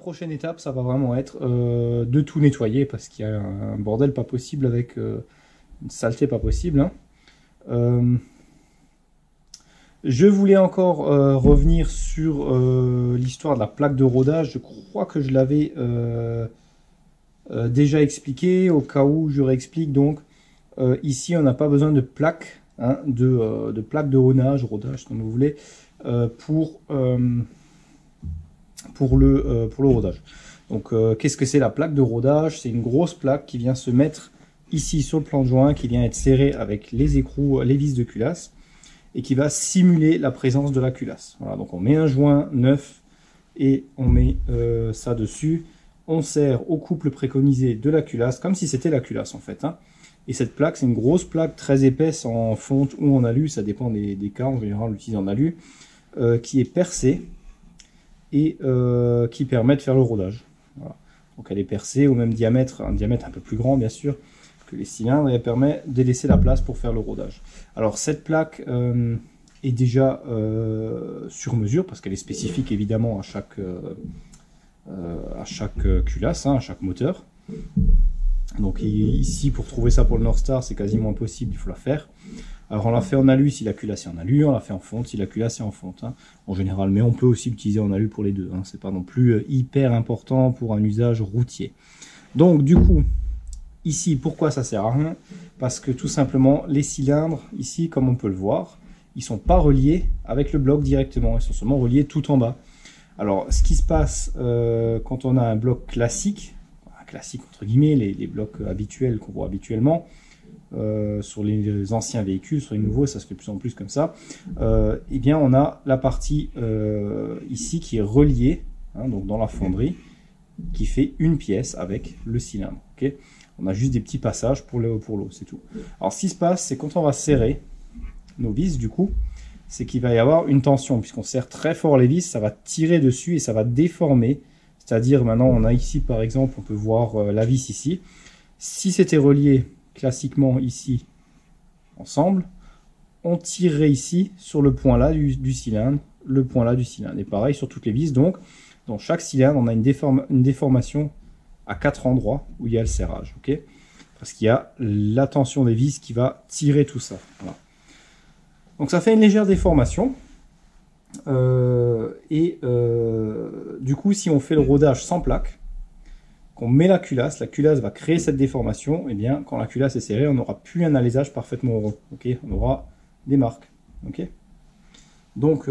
prochaine étape, ça va vraiment être de tout nettoyer parce qu'il y a un bordel pas possible avec une saleté pas possible, hein. Je voulais encore revenir sur l'histoire de la plaque de rodage. Je crois que je l'avais déjà expliqué. Au cas où je réexplique, donc ici on n'a pas besoin de plaque, hein, de plaque de rodage comme vous voulez, pour le rodage. Donc qu'est-ce que c'est la plaque de rodage? C'est une grosse plaque qui vient se mettre ici sur le plan de joint, qui vient être serrée avec les écrous, les vis de culasse, et qui va simuler la présence de la culasse. Voilà, donc on met un joint neuf et on met ça dessus. On serre au couple préconisé de la culasse, comme si c'était la culasse en fait, hein. Et cette plaque, c'est une grosse plaque très épaisse en fonte ou en alu, ça dépend des cas, en général on l'utilise en alu, qui est percée et qui permet de faire le rodage. Voilà. Donc elle est percée au même diamètre, un diamètre un peu plus grand bien sûr que les cylindres, et elle permet de laisser la place pour faire le rodage. Alors cette plaque est déjà sur mesure, parce qu'elle est spécifique évidemment à chaque culasse, hein, à chaque moteur. Donc ici, pour trouver ça pour le Northstar, c'est quasiment impossible, il faut la faire. Alors on l'a fait en alu si la culasse est en alu, on l'a fait en fonte si la culasse est en fonte, hein, en général, mais on peut aussi l'utiliser en alu pour les deux, hein, c'est pas non plus hyper important pour un usage routier. Donc du coup, ici, pourquoi ça sert à rien? Parce que tout simplement, les cylindres, ici, comme on peut le voir, ils ne sont pas reliés avec le bloc directement, ils sont seulement reliés tout en bas. Alors, ce qui se passe quand on a un bloc classique entre guillemets, les blocs habituels qu'on voit habituellement, sur les anciens véhicules, sur les nouveaux, ça se fait de plus en plus comme ça, eh bien on a la partie ici qui est reliée, hein, donc dans la fonderie, qui fait une pièce avec le cylindre. Okay, on a juste des petits passages pour l'eau, c'est tout. Alors ce qui se passe, c'est quand on va serrer nos vis, du coup, c'est qu'il va y avoir une tension, puisqu'on serre très fort les vis, ça va tirer dessus et ça va déformer. C'est-à-dire, maintenant, on a ici, par exemple, on peut voir la vis ici. Si c'était relié classiquement ici, ensemble, on tirerait ici sur le point là du cylindre, le point là du cylindre. Et pareil sur toutes les vis. Donc, dans chaque cylindre, on a une déformation à 4 endroits où il y a le serrage. Okay, parce qu'il y a la tension des vis qui va tirer tout ça. Voilà. Donc, ça fait une légère déformation. Du coup, si on fait le rodage sans plaque, qu'on met la culasse va créer cette déformation, et bien quand la culasse est serrée, on n'aura plus un alésage parfaitement rond. Okay, on aura des marques. Okay, donc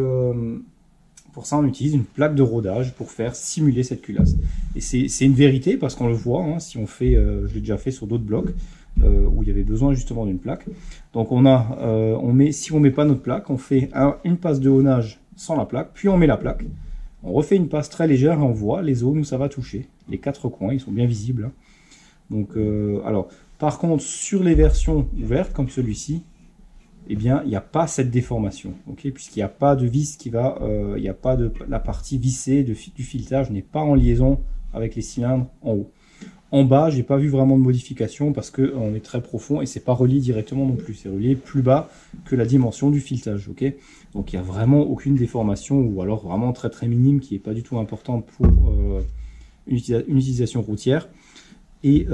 pour ça on utilise une plaque de rodage pour faire simuler cette culasse. Et c'est une vérité parce qu'on le voit, hein, si on fait, je l'ai déjà fait sur d'autres blocs où il y avait besoin justement d'une plaque. Donc on met, si on met pas notre plaque, on fait une passe de haunage sans la plaque, puis on met la plaque. On refait une passe très légère et on voit les zones où ça va toucher. Les 4 coins, ils sont bien visibles, hein. Donc, alors, par contre, sur les versions ouvertes, comme celui-ci, eh bien, il n'y a pas cette déformation, okay, puisqu'il n'y a pas de vis qui va, il n'y a pas de la partie vissée du filetage n'est pas en liaison avec les cylindres en haut. En bas, j'ai pas vu vraiment de modification parce qu'on est très profond et c'est pas relié directement non plus. C'est relié plus bas que la dimension du filetage. Okay, donc il n'y a vraiment aucune déformation ou alors vraiment très très minime qui n'est pas du tout importante pour une utilisation routière. Et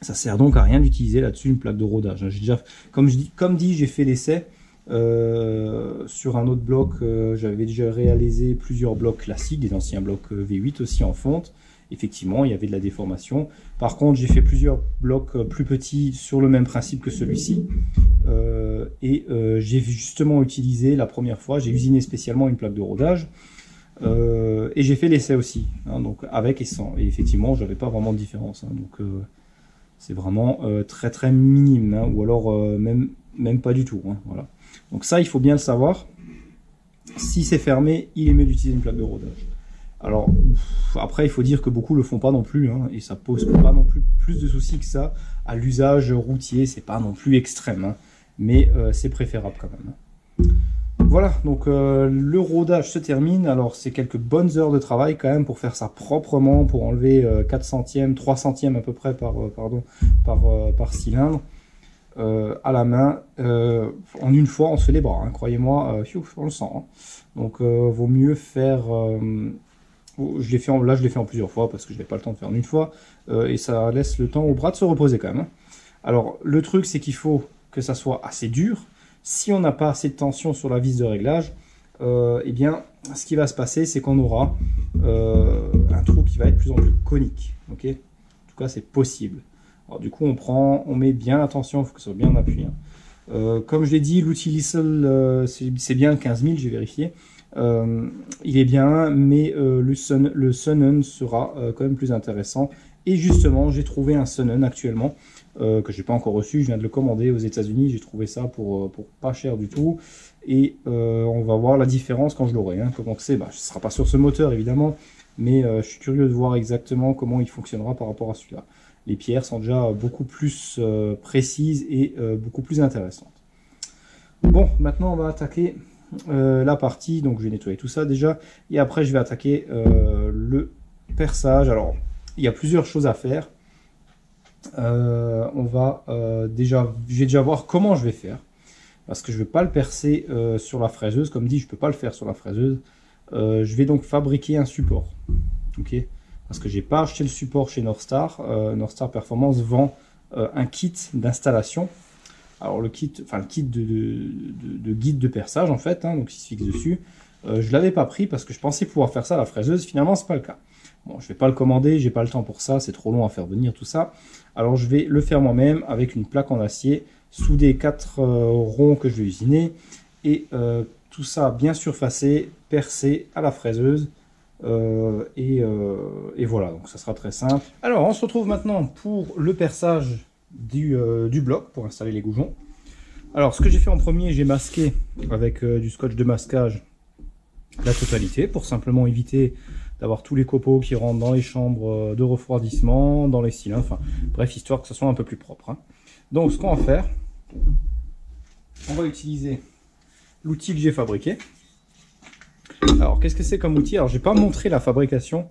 ça sert donc à rien d'utiliser là-dessus une plaque de rodage. Comme dit, j'ai fait l'essai sur un autre bloc. J'avais déjà réalisé plusieurs blocs classiques, des anciens blocs V8 aussi en fonte. Effectivement, il y avait de la déformation. Par contre, j'ai fait plusieurs blocs plus petits sur le même principe que celui-ci. J'ai justement utilisé la première fois, j'ai usiné spécialement une plaque de rodage. Et j'ai fait l'essai aussi, hein, donc avec et sans. Et effectivement, j'avais pas vraiment de différence. Hein, donc c'est vraiment très très minime, hein, ou alors même pas du tout. Hein, voilà. Donc ça, il faut bien le savoir. Si c'est fermé, il est mieux d'utiliser une plaque de rodage. Alors, après, il faut dire que beaucoup le font pas non plus, hein, et ça pose pas non plus de soucis que ça à l'usage routier, c'est pas non plus extrême, hein, mais c'est préférable quand même. Hein. Voilà, donc le rodage se termine. Alors, c'est quelques bonnes heures de travail quand même pour faire ça proprement, pour enlever 4 centièmes, 3 centièmes à peu près par cylindre à la main. En une fois, on se fait les bras, hein, croyez-moi, on le sent. Hein. Donc, vaut mieux faire je l'ai fait là, je l'ai fait en plusieurs fois parce que je n'avais pas le temps de faire en une fois. Et ça laisse le temps au bras de se reposer quand même. Hein. Alors, le truc, c'est qu'il faut que ça soit assez dur. Si on n'a pas assez de tension sur la vis de réglage, eh bien, ce qui va se passer, c'est qu'on aura un trou qui va être de plus en plus conique. Okay, en tout cas, c'est possible. Alors, du coup, on met bien la tension, il faut que ce soit bien appuyé. Hein. Comme je l'ai dit, l'outil Lisle, c'est bien 15 000, j'ai vérifié. Il est bien, mais le Sunnen sera quand même plus intéressant. Et justement, j'ai trouvé un Sunnen actuellement que j'ai pas encore reçu. Je viens de le commander aux États-Unis. J'ai trouvé ça pour pas cher du tout. Et on va voir la différence quand je l'aurai. Hein. Comment que c'est, ce sera pas sur ce moteur évidemment, mais je suis curieux de voir exactement comment il fonctionnera par rapport à celui-là. Les pierres sont déjà beaucoup plus précises et beaucoup plus intéressantes. Bon, maintenant on va attaquer la partie, donc je vais nettoyer tout ça déjà, et après je vais attaquer le perçage. Alors, il y a plusieurs choses à faire. On va je vais déjà voir comment je vais faire, parce que je ne vais pas le percer sur la fraiseuse, comme dit, je ne peux pas le faire sur la fraiseuse. Je vais donc fabriquer un support, ok, parce que j'ai pas acheté le support chez Northstar. Northstar Performance vend un kit d'installation. Alors le kit de guide de perçage en fait, hein, donc il se fixe dessus. Je l'avais pas pris parce que je pensais pouvoir faire ça à la fraiseuse. Finalement c'est pas le cas. Bon, je vais pas le commander, j'ai pas le temps pour ça, c'est trop long à faire venir tout ça. Alors je vais le faire moi-même avec une plaque en acier, souder 4 ronds que je vais usiner et tout ça bien surfacé, percé à la fraiseuse. Et voilà, donc ça sera très simple. Alors on se retrouve maintenant pour le perçage du bloc pour installer les goujons. Alors ce que j'ai fait en premier, j'ai masqué avec du scotch de masquage la totalité pour simplement éviter d'avoir tous les copeaux qui rentrent dans les chambres de refroidissement, dans les cylindres, enfin bref, histoire que ce soit un peu plus propre. Hein. Donc ce qu'on va faire, on va utiliser l'outil que j'ai fabriqué. Alors qu'est-ce que c'est comme outil? Alors je vais pas montrer la fabrication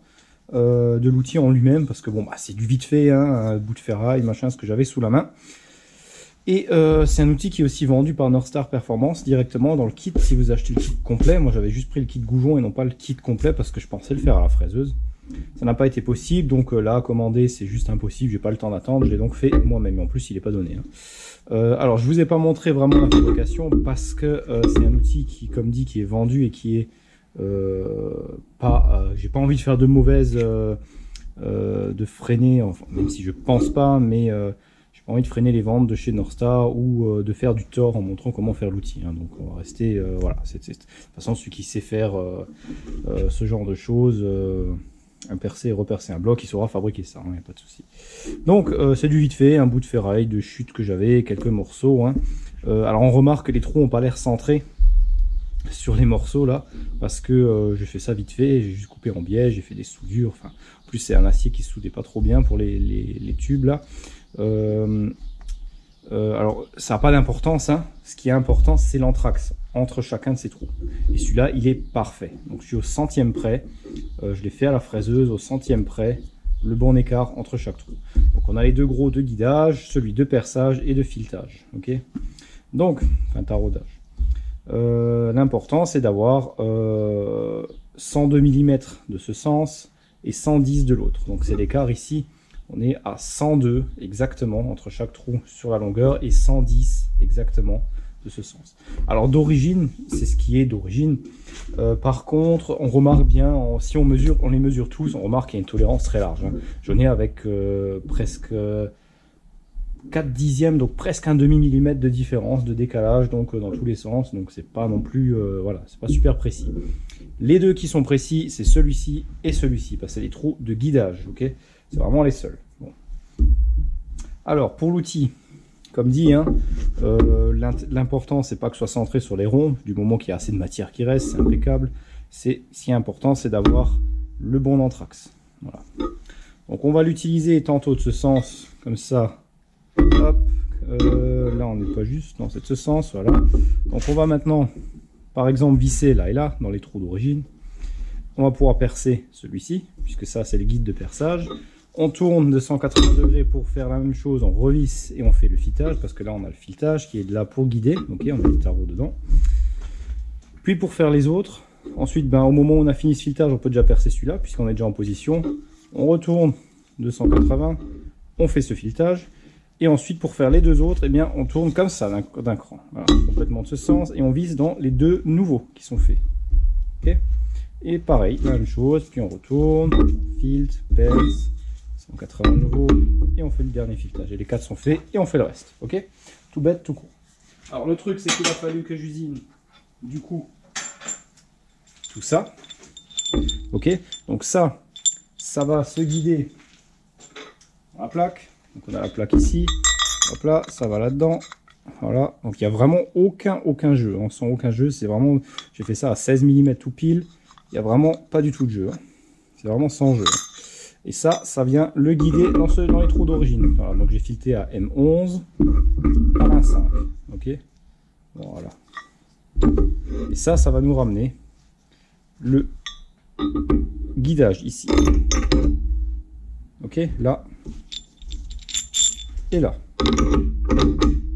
de l'outil en lui-même parce que bon, c'est du vite fait, hein, un bout de ferraille, machin, ce que j'avais sous la main. Et c'est un outil qui est aussi vendu par Northstar Performance directement dans le kit si vous achetez le kit complet. Moi j'avais juste pris le kit goujon et non pas le kit complet parce que je pensais le faire à la fraiseuse. Ça n'a pas été possible, donc là commander c'est juste impossible, j'ai pas le temps d'attendre, je l'ai donc fait moi-même, et en plus il n'est pas donné. Hein. Alors je vous ai pas montré vraiment la fabrication parce que c'est un outil qui, comme dit, qui est vendu et qui est j'ai pas envie de faire de mauvaise de freiner, enfin, même si je pense pas, mais j'ai pas envie de freiner les ventes de chez Northstar ou de faire du tort en montrant comment faire l'outil. Hein. Donc on va rester, voilà, de toute façon celui qui sait faire ce genre de choses, un percer et repercer un bloc, il saura fabriquer ça, hein, y a pas de souci. Donc c'est du vite fait, un bout de ferraille, de chute que j'avais, quelques morceaux. Hein. Alors on remarque que les trous n'ont pas l'air centrés sur les morceaux là, parce que j'ai fait ça vite fait, j'ai juste coupé en biais, j'ai fait des soudures, enfin, en plus c'est un acier qui se soudait pas trop bien pour les tubes là. Alors ça n'a pas d'importance, hein. Ce qui est important c'est l'anthrax entre chacun de ces trous, et celui-là il est parfait, donc je suis au centième près, je l'ai fait à la fraiseuse au centième près, le bon écart entre chaque trou. Donc on a les deux gros de guidage, celui de perçage et de filetage, ok, donc, enfin taraudage. L'important c'est d'avoir 102 mm de ce sens et 110 de l'autre, donc c'est l'écart ici, on est à 102 exactement entre chaque trou sur la longueur et 110 exactement de ce sens. Alors d'origine, c'est ce qui est d'origine. Par contre, on remarque bien, si on les mesure tous, on remarque qu'il y a une tolérance très large. Hein. J'en ai avec presque 4 dixièmes, donc presque un demi-millimètre de différence, de décalage, donc dans tous les sens. Donc c'est pas non plus, voilà, c'est pas super précis. Les deux qui sont précis, c'est celui-ci et celui-ci, parce que c'est les trous de guidage, ok. C'est vraiment les seuls. Bon. Alors pour l'outil, comme dit, hein, l'important c'est pas que ce soit centré sur les ronds, du moment qu'il y a assez de matière qui reste, c'est impeccable. Ce qui est important, c'est d'avoir le bon anthrax. Voilà. Donc on va l'utiliser tantôt de ce sens, comme ça. Hop, là on n'est pas juste, non c'est de ce sens, voilà. Donc on va maintenant, par exemple, visser là et là, dans les trous d'origine. On va pouvoir percer celui-ci, puisque ça c'est le guide de perçage. On tourne de 180 degrés pour faire la même chose, on revisse et on fait le filetage, parce que là on a le filetage qui est là pour guider, ok, on a des tarots dedans. Puis pour faire les autres, Ensuite, ben, au moment où on a fini ce filetage, on peut déjà percer celui-là, puisqu'on est déjà en position. On retourne 280, on fait ce filetage. Et ensuite, pour faire les deux autres, eh bien, on tourne comme ça d'un cran. Voilà, complètement de ce sens. Et on vise dans les deux nouveaux qui sont faits. Okay, et pareil, la même chose. Puis on retourne, on filte, perce, 180 nouveaux. Et on fait le dernier filetage. Et les 4 sont faits et on fait le reste. Ok, tout bête, tout court. Alors le truc, c'est qu'il a fallu que j'usine, du coup, tout ça. Ok, donc ça va se guider dans la plaque. Donc on a la plaque ici, hop là, ça va là-dedans, voilà. Donc il n'y a vraiment aucun jeu, on sent aucun jeu, c'est vraiment, j'ai fait ça à 16 mm tout pile, il n'y a vraiment pas du tout de jeu, hein. C'est vraiment sans jeu. Et ça vient le guider dans les trous d'origine. Voilà, donc j'ai fileté à M11, à 1,5, ok, voilà. Et ça va nous ramener le guidage ici, ok, là. Et là.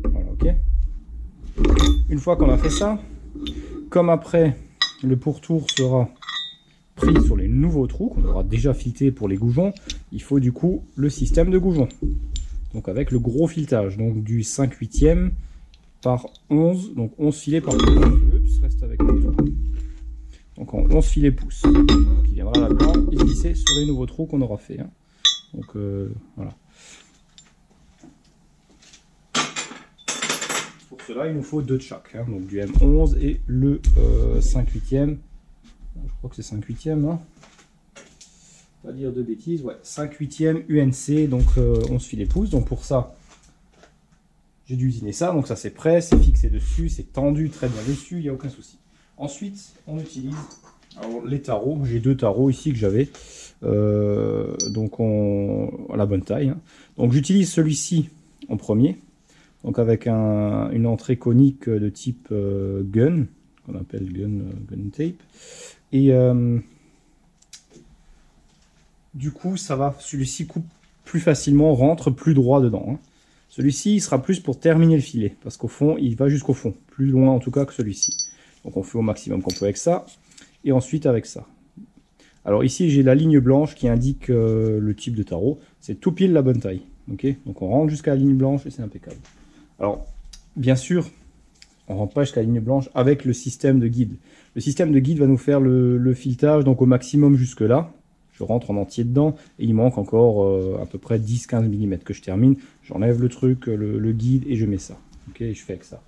Voilà, ok. Une fois qu'on a fait ça, comme après le pourtour sera pris sur les nouveaux trous qu'on aura déjà fileté pour les goujons, il faut du coup le système de goujons. Donc avec le gros filetage, donc du 5/8 par 11, donc 11 filets par pouce. Oups, reste avec nous. Donc en 11 filets pouces. Donc il viendra là-dedans et se glisser sur les nouveaux trous qu'on aura fait, hein. Donc voilà. Pour cela, il nous faut 2 de chaque, hein, donc du M11 et le 5/8. Je crois que c'est 5/8, hein. Pas dire de bêtises, ouais, 5/8 UNC, donc 11 filets pouces. Donc pour ça, j'ai dû usiner ça, donc ça c'est prêt, c'est fixé dessus, c'est tendu très bien dessus, il n'y a aucun souci. Ensuite, on utilise les tarots. J'ai 2 tarots ici que j'avais, donc à la bonne taille, hein. Donc j'utilise celui-ci en premier. Donc avec une entrée conique de type gun, qu'on appelle gun tape. Et du coup, celui-ci coupe plus facilement, rentre plus droit dedans, hein. Celui-ci, il sera plus pour terminer le filet, parce qu'au fond, il va jusqu'au fond, plus loin en tout cas que celui-ci. Donc on fait au maximum qu'on peut avec ça, et ensuite avec ça. Alors ici, j'ai la ligne blanche qui indique le type de tarot. C'est tout pile la bonne taille. Okay, donc on rentre jusqu'à la ligne blanche et c'est impeccable. Alors, bien sûr, on ne rentre pas jusqu'à la ligne blanche avec le système de guide. Le système de guide va nous faire le filetage, donc au maximum jusque là. Je rentre en entier dedans, et il manque encore à peu près 10-15 mm que je termine. J'enlève le truc, le guide, et je mets ça. Ok, et je fais avec ça.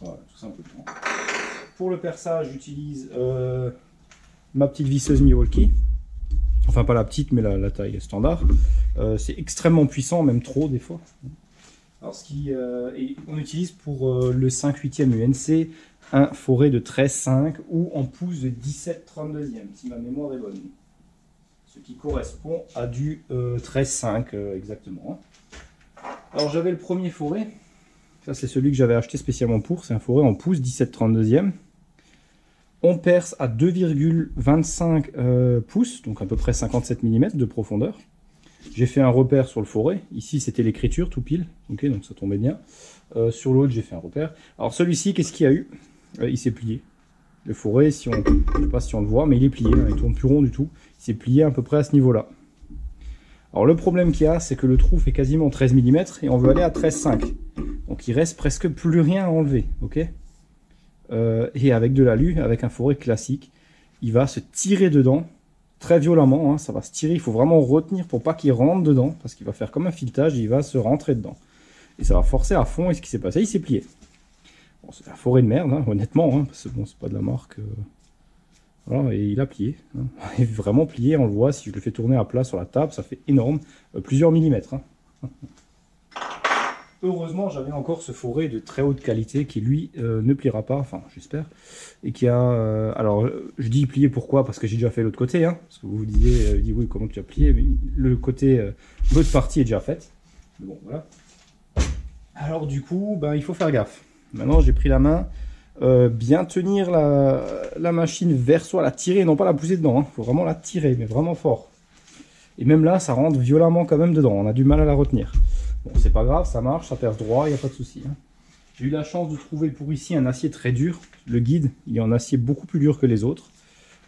Voilà, tout simplement. Pour le perçage, j'utilise ma petite visseuse Milwaukee. Enfin, pas la petite, mais la taille standard. C'est extrêmement puissant, même trop des fois. Alors, on utilise pour le 5/8 UNC un forêt de 13,5 ou en pouce de 17/32e, si ma mémoire est bonne. Ce qui correspond à du 13,5 exactement. Alors, j'avais le premier forêt. Ça, c'est celui que j'avais acheté spécialement pour. C'est un forêt en pouce 17/32e. On perce à 2,25 pouces, donc à peu près 57 mm de profondeur. J'ai fait un repère sur le forêt. Ici, c'était l'écriture, tout pile. Ok, donc ça tombait bien. Sur l'autre, j'ai fait un repère. Alors celui-ci, qu'est-ce qu'il y a eu? Il s'est plié. Le forêt, je ne sais pas si on le voit, mais il est plié. Hein, il tourne plus rond du tout. Il s'est plié à peu près à ce niveau-là. Alors le problème qu'il y a, c'est que le trou fait quasiment 13 mm et on veut aller à 13,5. Donc il reste presque plus rien à enlever. Ok. Et avec de l'alu, avec un forêt classique, il va se tirer dedans très violemment, hein, ça va se tirer, il faut vraiment retenir pour pas qu'il rentre dedans, parce qu'il va faire comme un filetage et il va se rentrer dedans. Et ça va forcer à fond, et ce qui s'est passé, il s'est plié. Bon, c'est la forêt de merde, hein, honnêtement, hein, parce que bon, c'est pas de la marque. Voilà, et il a plié. Hein. Il est vraiment plié, on le voit, si je le fais tourner à plat sur la table, ça fait énorme, plusieurs millimètres. Hein. Heureusement, j'avais encore ce forêt de très haute qualité qui, lui, ne pliera pas, enfin, j'espère. Et qui a... alors, je dis plié pourquoi? Parce que j'ai déjà fait l'autre côté, hein. Parce que vous vous disiez, oui, comment tu as plié? Mais le côté, l'autre partie est déjà faite. Mais bon, voilà. Alors, du coup, ben, il faut faire gaffe. Maintenant, j'ai pris la main, bien tenir la machine vers soi, la tirer, non pas la pousser dedans. Il faut vraiment la tirer, mais vraiment fort. Et même là, ça rentre violemment quand même dedans. On a du mal à la retenir. Bon, c'est pas grave, ça marche, ça perce droit, il n'y a pas de souci. Hein. J'ai eu la chance de trouver pour ici un acier très dur. Le guide, il est en acier beaucoup plus dur que les autres.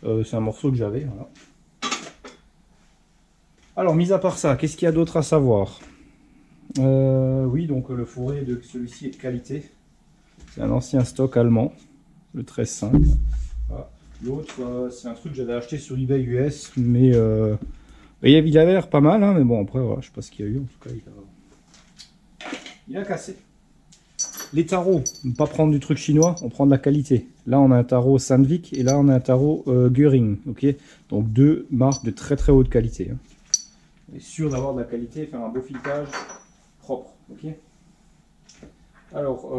C'est un morceau que j'avais. Voilà. Alors, mis à part ça, qu'est-ce qu'il y a d'autre à savoir? Oui, donc le fourré de celui-ci est de qualité. C'est un ancien stock allemand, le 13.5. Voilà. L'autre, c'est un truc que j'avais acheté sur eBay US, mais il avait l'air pas mal, hein, mais bon, après, voilà, je sais pas ce qu'il y a eu. En tout cas, il a cassé. Les tarots, ne pas prendre du truc chinois, on prend de la qualité. Là, on a un tarot Sandvik et là, on a un tarot Göring. Ok, donc deux marques de très très haute qualité. Hein. On est sûr d'avoir de la qualité, faire un beau filetage propre. Ok. Alors,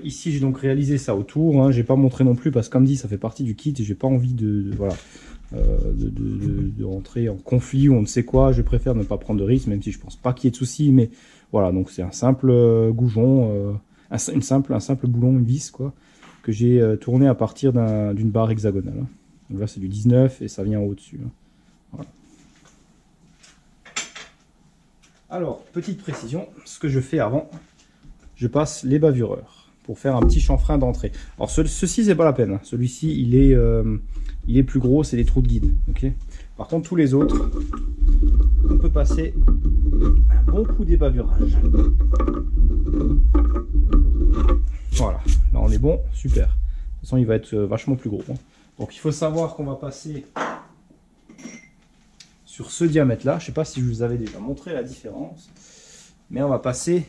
ici, j'ai donc réalisé ça autour. Hein. J'ai pas montré non plus parce que, comme dit, ça fait partie du kit et j'ai pas envie voilà, de rentrer en conflit ou on ne sait quoi. Je préfère ne pas prendre de risque, même si je pense pas qu'il y ait de soucis. Mais voilà, donc c'est un simple goujon. Un simple boulon, une vis, quoi, que j'ai tourné à partir d'une barre hexagonale. Hein. Donc là, c'est du 19 et ça vient au-dessus. Hein. Voilà. Alors, petite précision, ce que je fais avant, je passe les bavureurs pour faire un petit chanfrein d'entrée. Alors, ceci, c'est pas la peine. Hein. Celui-ci, il est plus gros, c'est des trous de guide. Okay. Par contre, tous les autres, on peut passer un bon coup d'ébavurage. Voilà, là on est bon, super. De toute façon, il va être vachement plus gros. Hein. Donc il faut savoir qu'on va passer sur ce diamètre-là. Je ne sais pas si je vous avais déjà montré la différence, mais on va passer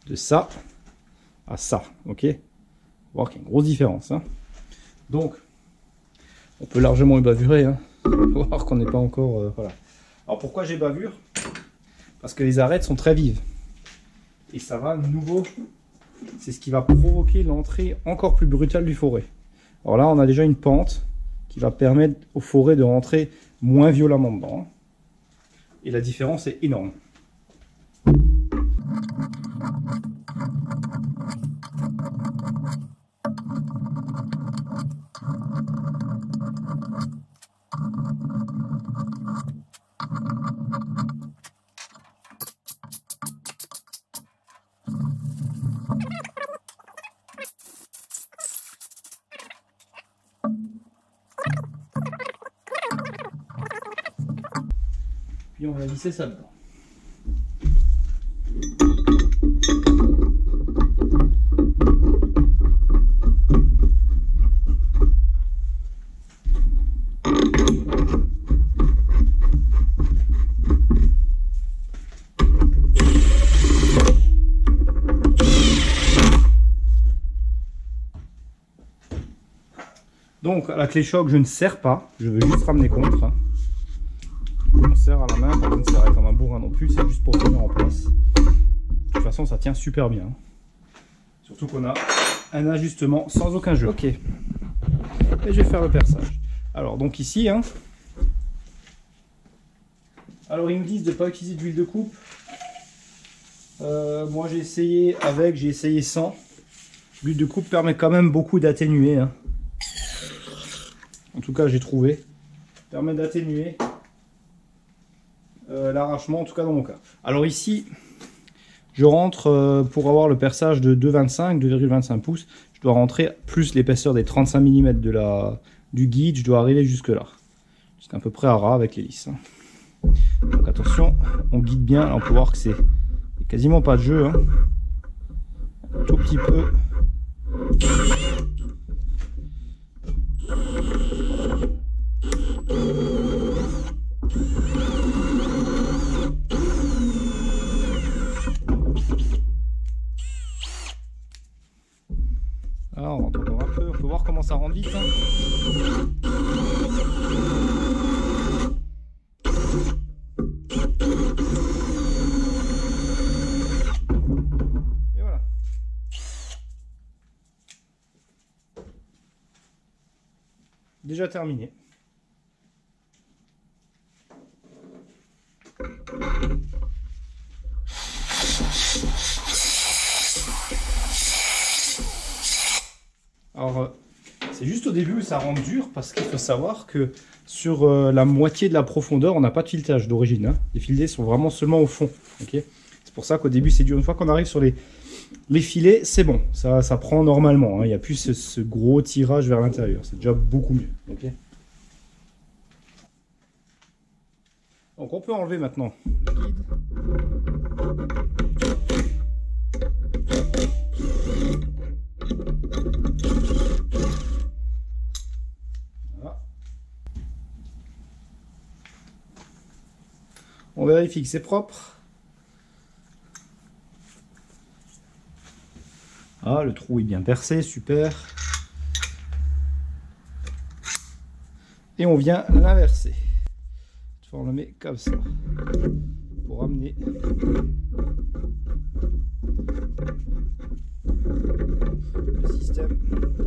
de ça à ça. Ok, on va voir qu'il y a une grosse différence. Hein. Donc, on peut largement ébavurer. Hein. Il faut voir qu'on n'est pas encore. Voilà. Alors pourquoi j'ébavure? Parce que les arêtes sont très vives. Et ça va de nouveau. C'est ce qui va provoquer l'entrée encore plus brutale du fourré. Alors là, on a déjà une pente qui va permettre au fourré de rentrer moins violemment dedans. Et la différence est énorme. Puis on va visser ça dedans. Donc à la clé choc, je ne serre pas, je veux juste ramener contre. Hein. On serre à la main, pas de serrer comme un bourrin non plus, c'est juste pour tenir en place. De toute façon, ça tient super bien. Surtout qu'on a un ajustement sans aucun jeu. Ok. Et je vais faire le perçage. Alors, donc ici, hein. Alors, ils nous disent de ne pas utiliser d'huile de coupe. Moi, j'ai essayé avec, j'ai essayé sans. L'huile de coupe permet quand même beaucoup d'atténuer. Hein. En tout cas, j'ai trouvé. Permet d'atténuer l'arrachement, en tout cas dans mon cas. Alors ici, je rentre pour avoir le perçage de 2,25 pouces. Je dois rentrer plus l'épaisseur des 35 mm du guide. Je dois arriver jusque là. Jusqu'à peu près à ras avec l'hélice. Hein. Donc attention, on guide bien. Là, on peut voir que c'est quasiment pas de jeu. Hein. Un tout petit peu. Alors, on rentre encore un peu, on peut voir comment ça rentre vite. Hein. Et voilà. Déjà terminé. Alors, c'est juste au début où ça rend dur parce qu'il faut savoir que sur la moitié de la profondeur, on n'a pas de filetage d'origine. Hein. Les filets sont vraiment seulement au fond. Okay, c'est pour ça qu'au début, c'est dur. Une fois qu'on arrive sur les filets, c'est bon. Ça prend normalement. Hein. Il n'y a plus ce gros tirage vers l'intérieur. C'est déjà beaucoup mieux. Okay, Donc on peut enlever maintenant le guide. Voilà. On vérifie que c'est propre. Ah, le trou est bien percé, super. Et on vient l'inverser. On le met comme ça pour amener le système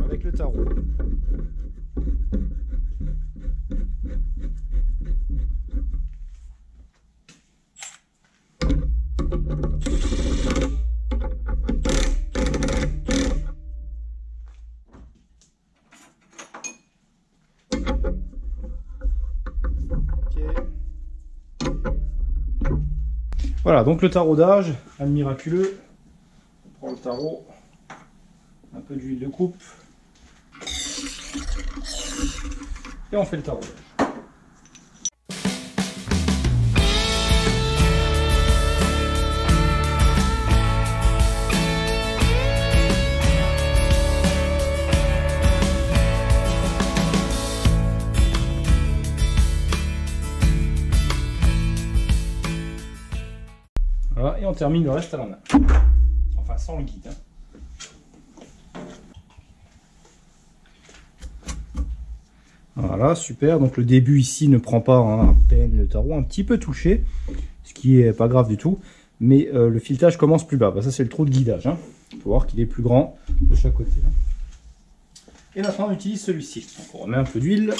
avec le tarot. Voilà, donc le taraudage, un miraculeux. On prend le tarot, un peu d'huile de coupe, et on fait le taraudage. Voilà, et on termine le reste à la main. Enfin, sans le guide. Voilà, super. Donc le début ici ne prend pas à peine le tarot, un petit peu touché, ce qui est pas grave du tout. Mais le filetage commence plus bas. Bah, ça, c'est le trou de guidage. Hein. Il faut voir qu'il est plus grand de chaque côté. Hein. Et maintenant, on utilise celui-ci. On remet un peu d'huile.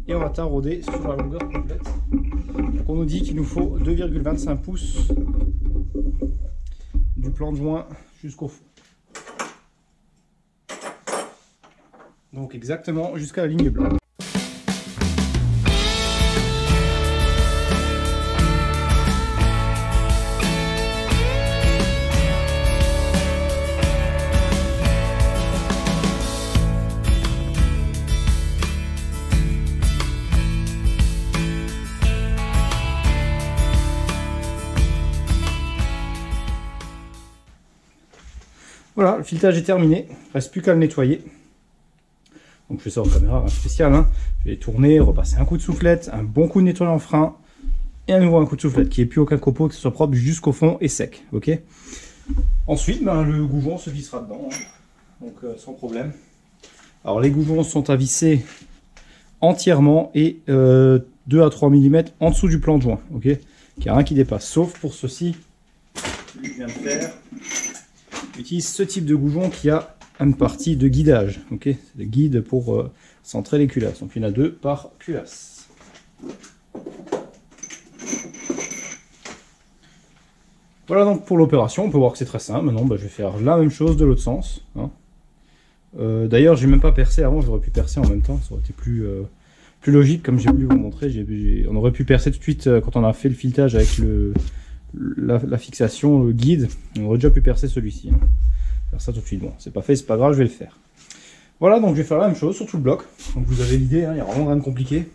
Et on va tarauder sur la longueur complète. Donc on nous dit qu'il nous faut 2,25 pouces du plan de joint jusqu'au fond. Donc exactement jusqu'à la ligne blanche. Voilà, le filetage est terminé, il ne reste plus qu'à le nettoyer. Donc je fais ça en caméra spéciale, hein. Je vais tourner, repasser un coup de soufflette, un bon coup de nettoyant frein, et à nouveau un coup de soufflette, qu'il n'y ait plus aucun copeau, que ce soit propre jusqu'au fond et sec. Ok. Ensuite, le goujon se vissera dedans, hein. Donc sans problème. Alors les goujons sont à visser entièrement et 2 à 3 mm en dessous du plan de joint, ok. Il n'y a rien qui dépasse, sauf pour ceci, celui que je viens de faire. J'utilise ce type de goujon qui a une partie de guidage. Okay, c'est le guide pour centrer les culasses. Donc il y en a 2 par culasse. Voilà donc pour l'opération. On peut voir que c'est très simple. Maintenant je vais faire la même chose de l'autre sens. Hein. D'ailleurs j'ai même pas percé avant, j'aurais pu percer en même temps. Ça aurait été plus logique comme j'ai voulu vous montrer. On aurait pu percer tout de suite quand on a fait le filetage avec la fixation, le guide. On aurait déjà pu percer celui-ci. Hein. Faire ça tout de suite. Bon, c'est pas fait, c'est pas grave, je vais le faire. Voilà, donc je vais faire la même chose sur tout le bloc. Donc vous avez l'idée, hein, il n'y a vraiment rien de compliqué.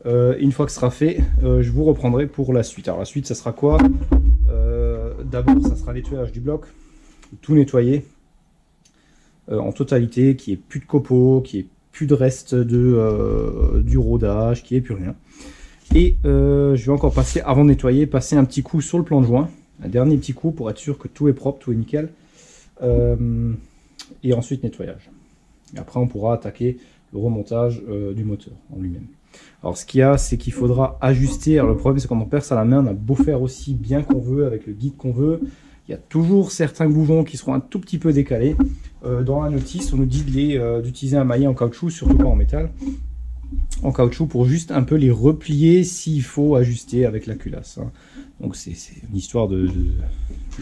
Une fois que ce sera fait, je vous reprendrai pour la suite. Alors la suite, ça sera quoi? D'abord, ça sera nettoyage du bloc. Tout nettoyer en totalité, qu'il n'y ait plus de copeaux, qu'il n'y ait plus de reste du rodage, qu'il n'y ait plus rien. Et je vais encore passer, avant de nettoyer, passer un petit coup sur le plan de joint. Un dernier petit coup pour être sûr que tout est propre, tout est nickel. Et ensuite nettoyage. Et après on pourra attaquer le remontage du moteur en lui-même. Alors ce qu'il y a, c'est qu'il faudra ajuster. Alors le problème c'est quand on perce à la main, on a beau faire aussi bien qu'on veut, avec le guide qu'on veut, il y a toujours certains goujons qui seront un tout petit peu décalés. Dans la notice, on nous dit d'utiliser un maillet en caoutchouc, surtout pas en métal. En caoutchouc pour juste un peu les replier s'il faut ajuster avec la culasse. Hein. Donc c'est une histoire de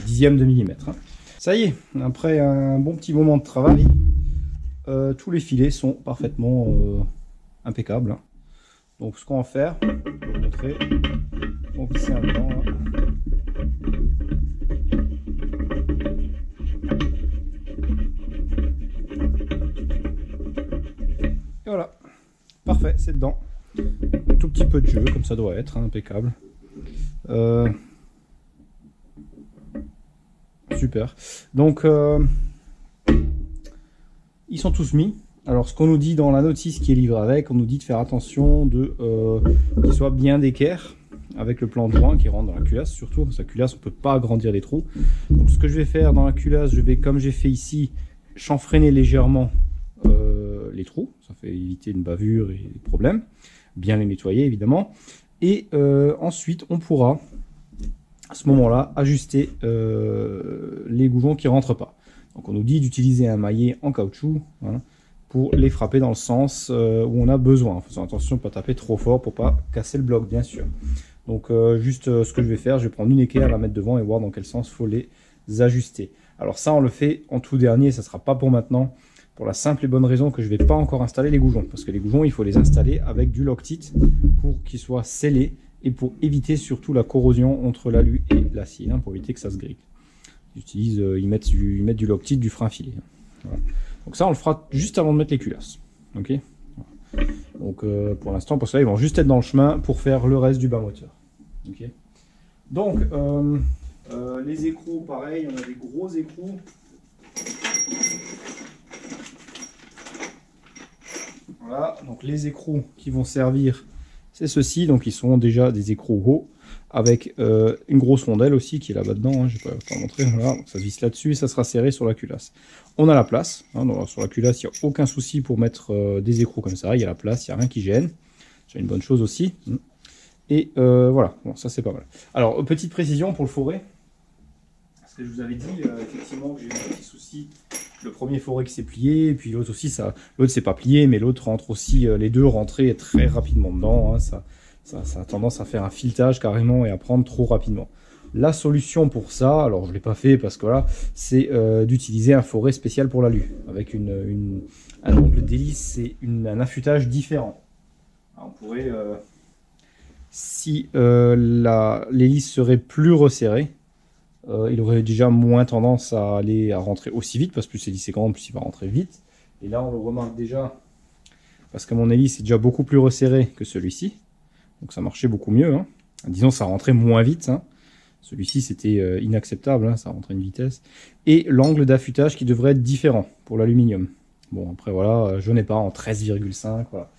dixième de millimètre. Hein. Ça y est, après un bon petit moment de travail, tous les filets sont parfaitement impeccables. Hein. Donc ce qu'on va faire, je vais vous montrer, on va visser un dedans. Là. Et voilà, parfait, c'est dedans. Un tout petit peu de jeu, comme ça doit être, hein, impeccable. Super. Donc, ils sont tous mis. Alors, ce qu'on nous dit dans la notice qui est livrée avec, on nous dit de faire attention qu'ils soient bien d'équerre avec le plan de joint qui rentre dans la culasse, surtout parce que la culasse, on ne peut pas agrandir les trous. Donc, ce que je vais faire dans la culasse, je vais, comme j'ai fait ici, chanfreiner légèrement les trous. Ça fait éviter une bavure et des problèmes. Bien les nettoyer, évidemment. Et ensuite, on pourra, à ce moment-là, ajuster les goujons qui ne rentrent pas. Donc, on nous dit d'utiliser un maillet en caoutchouc, hein, pour les frapper dans le sens où on a besoin, en faisant attention de ne pas taper trop fort pour pas casser le bloc, bien sûr. Donc juste ce que je vais faire, je vais prendre une équerre, la mettre devant et voir dans quel sens il faut les ajuster. Alors ça, on le fait en tout dernier, ça ne sera pas pour maintenant, pour la simple et bonne raison que je ne vais pas encore installer les goujons. Parce que les goujons, il faut les installer avec du Loctite pour qu'ils soient scellés et pour éviter surtout la corrosion entre l'alu et l'acier, hein, pour éviter que ça se grille. Ils mettent du Loctite, du frein filé. Voilà. Donc ça, on le fera juste avant de mettre les culasses. Ok. Donc pour l'instant, pour ça, ils vont juste être dans le chemin pour faire le reste du bas moteur. Ok. Donc les écrous, pareil, on a des gros écrous. Voilà. Donc les écrous qui vont servir, c'est ceux-ci. Donc ils sont déjà des écrous hauts avec une grosse rondelle aussi qui est là-bas dedans, hein, je ne vais pas montrer, voilà, donc ça se visse là-dessus et ça sera serré sur la culasse. On a la place, hein, donc sur la culasse il n'y a aucun souci pour mettre des écrous comme ça, il y a la place, il n'y a rien qui gêne, c'est une bonne chose aussi. Et voilà, bon, ça c'est pas mal. Alors, petite précision pour le forêt, parce que je vous avais dit effectivement que j'ai eu un petit souci, le premier forêt qui s'est plié, et puis l'autre aussi, l'autre s'est pas plié, mais l'autre rentre aussi, les deux rentraient très rapidement dedans, hein, ça a tendance à faire un filetage carrément et à prendre trop rapidement. La solution pour ça, alors je ne l'ai pas fait parce que voilà, c'est d'utiliser un forêt spécial pour l'alu, avec un ongle d'hélice et un affûtage différent. Alors, on pourrait, si l'hélice serait plus resserrée, il aurait déjà moins tendance à rentrer aussi vite, parce que plus l'hélice est grande, plus il va rentrer vite. Et là on le remarque déjà, parce que mon hélice est déjà beaucoup plus resserré que celui-ci. Donc ça marchait beaucoup mieux, hein. Disons ça rentrait moins vite, hein. Celui-ci c'était inacceptable, hein, ça rentrait une vitesse. Et l'angle d'affûtage qui devrait être différent pour l'aluminium. Bon après voilà, je n'ai pas en 13,5, voilà.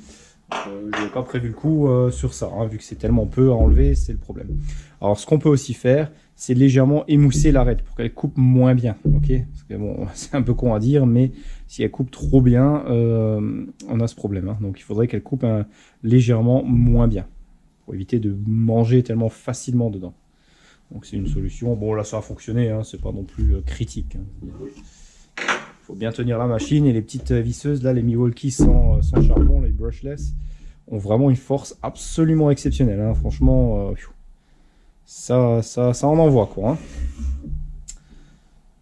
Je n'ai pas prévu le coup sur ça, hein, vu que c'est tellement peu à enlever, c'est le problème. Alors ce qu'on peut aussi faire, c'est légèrement émousser l'arête pour qu'elle coupe moins bien, ok? Parce que bon, c'est un peu con à dire, mais si elle coupe trop bien, on a ce problème, hein. Donc il faudrait qu'elle coupe légèrement moins bien, pour éviter de manger tellement facilement dedans. Donc c'est une solution. Bon là ça a fonctionné, hein, c'est pas non plus critique, hein. Il faut bien tenir la machine, et les petites visseuses là, les Milwaukee sans charbon, les brushless, ont vraiment une force absolument exceptionnelle, hein. Franchement, ça en envoie quoi, hein.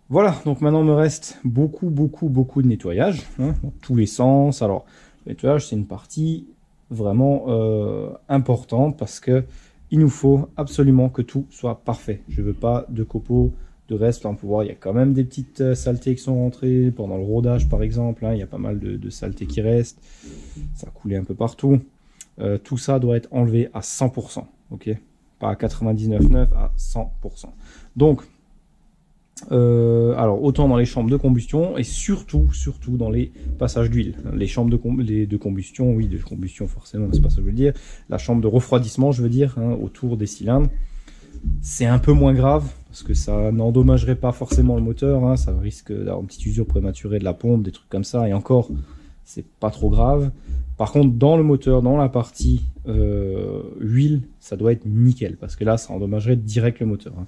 Voilà, donc maintenant il me reste beaucoup de nettoyage, hein, dans tous les sens. Alors le nettoyage c'est une partie vraiment importante, parce que il nous faut absolument que tout soit parfait. Je veux pas de copeaux, de reste. Là on peut voir, il y a quand même des petites saletés qui sont rentrées pendant le rodage par exemple, hein, il y a pas mal de saletés qui restent, ça a coulé un peu partout. Tout ça doit être enlevé à 100%, ok, pas à 99,9, à 100%. Donc alors autant dans les chambres de combustion, et surtout dans les passages d'huile. Les chambres de combustion, oui, de combustion forcément, c'est pas ça que je veux dire. La chambre de refroidissement, je veux dire, hein, autour des cylindres, c'est un peu moins grave, parce que ça n'endommagerait pas forcément le moteur, hein, ça risque d'avoir une petite usure prématurée de la pompe, des trucs comme ça, et encore, c'est pas trop grave. Par contre, dans le moteur, dans la partie huile, ça doit être nickel, parce que là, ça endommagerait direct le moteur, hein.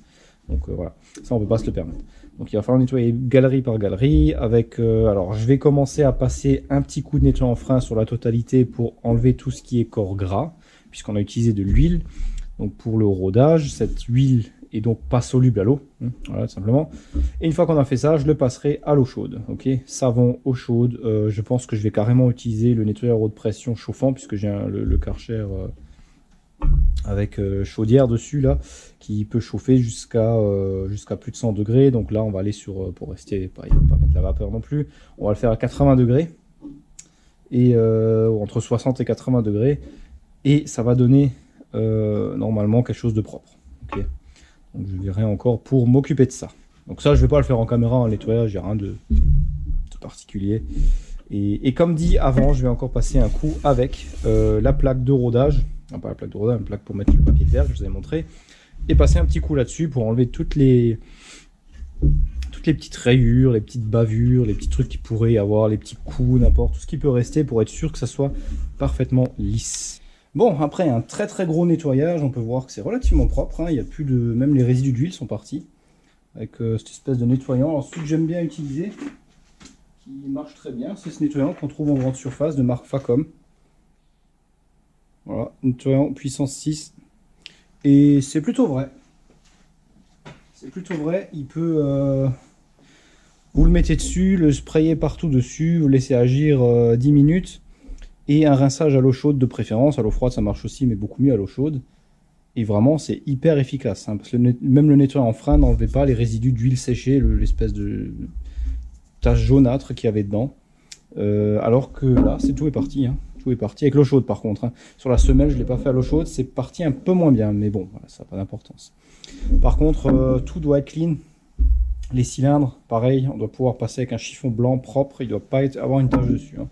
Donc voilà, ça on peut pas se le permettre. Donc il va falloir nettoyer galerie par galerie avec alors je vais commencer à passer un petit coup de nettoyant en frein sur la totalité pour enlever tout ce qui est corps gras, puisqu'on a utilisé de l'huile. Donc pour le rodage, cette huile est donc pas soluble à l'eau, hein, voilà, tout simplement. Et une fois qu'on a fait ça, je le passerai à l'eau chaude, ok, savon, eau chaude. Je pense que je vais carrément utiliser le nettoyeur haute pression chauffant, puisque j'ai le Karcher avec chaudière dessus là, qui peut chauffer jusqu'à plus de 100 degrés. Donc là on va aller sur, pour rester, pas mettre la vapeur non plus, on va le faire à 80 degrés. et entre 60 et 80 degrés, et ça va donner normalement quelque chose de propre. Okay, donc je verrai encore pour m'occuper de ça. Donc ça, je vais pas le faire en caméra, en nettoyage, il n'y a rien de particulier. Et comme dit avant, je vais encore passer un coup avec la plaque de rodage, non pas la plaque de rodage, une plaque pour mettre le papier de verre que je vous ai montré, et passer un petit coup là-dessus pour enlever toutes les petites rayures, les petites bavures, les petits trucs qui pourraient y avoir, les petits coups, n'importe, tout ce qui peut rester pour être sûr que ça soit parfaitement lisse. Bon, après un très très gros nettoyage, on peut voir que c'est relativement propre, hein. Il y a plus de... Même les résidus d'huile sont partis avec cette espèce de nettoyant. Alors celui que j'aime bien utiliser, qui marche très bien, c'est ce nettoyant qu'on trouve en grande surface de marque Facom. Voilà, nettoyant puissance 6. Et c'est plutôt vrai. C'est plutôt vrai, il peut... vous le mettez dessus, le sprayez partout dessus, vous le laissez agir 10 minutes. Et un rinçage à l'eau chaude de préférence. À l'eau froide ça marche aussi, mais beaucoup mieux à l'eau chaude. Et vraiment c'est hyper efficace, hein, parce que même le nettoyant en frein n'enlevait pas les résidus d'huile séchée, l'espèce de tache jaunâtre qu'il y avait dedans. Alors que là, tout est parti, hein. Tout est parti avec l'eau chaude par contre, hein. Sur la semelle, je ne l'ai pas fait à l'eau chaude, c'est parti un peu moins bien, mais bon, voilà, ça n'a pas d'importance. Par contre, tout doit être clean. Les cylindres, pareil, on doit pouvoir passer avec un chiffon blanc propre, il ne doit pas avoir une tache dessus, hein.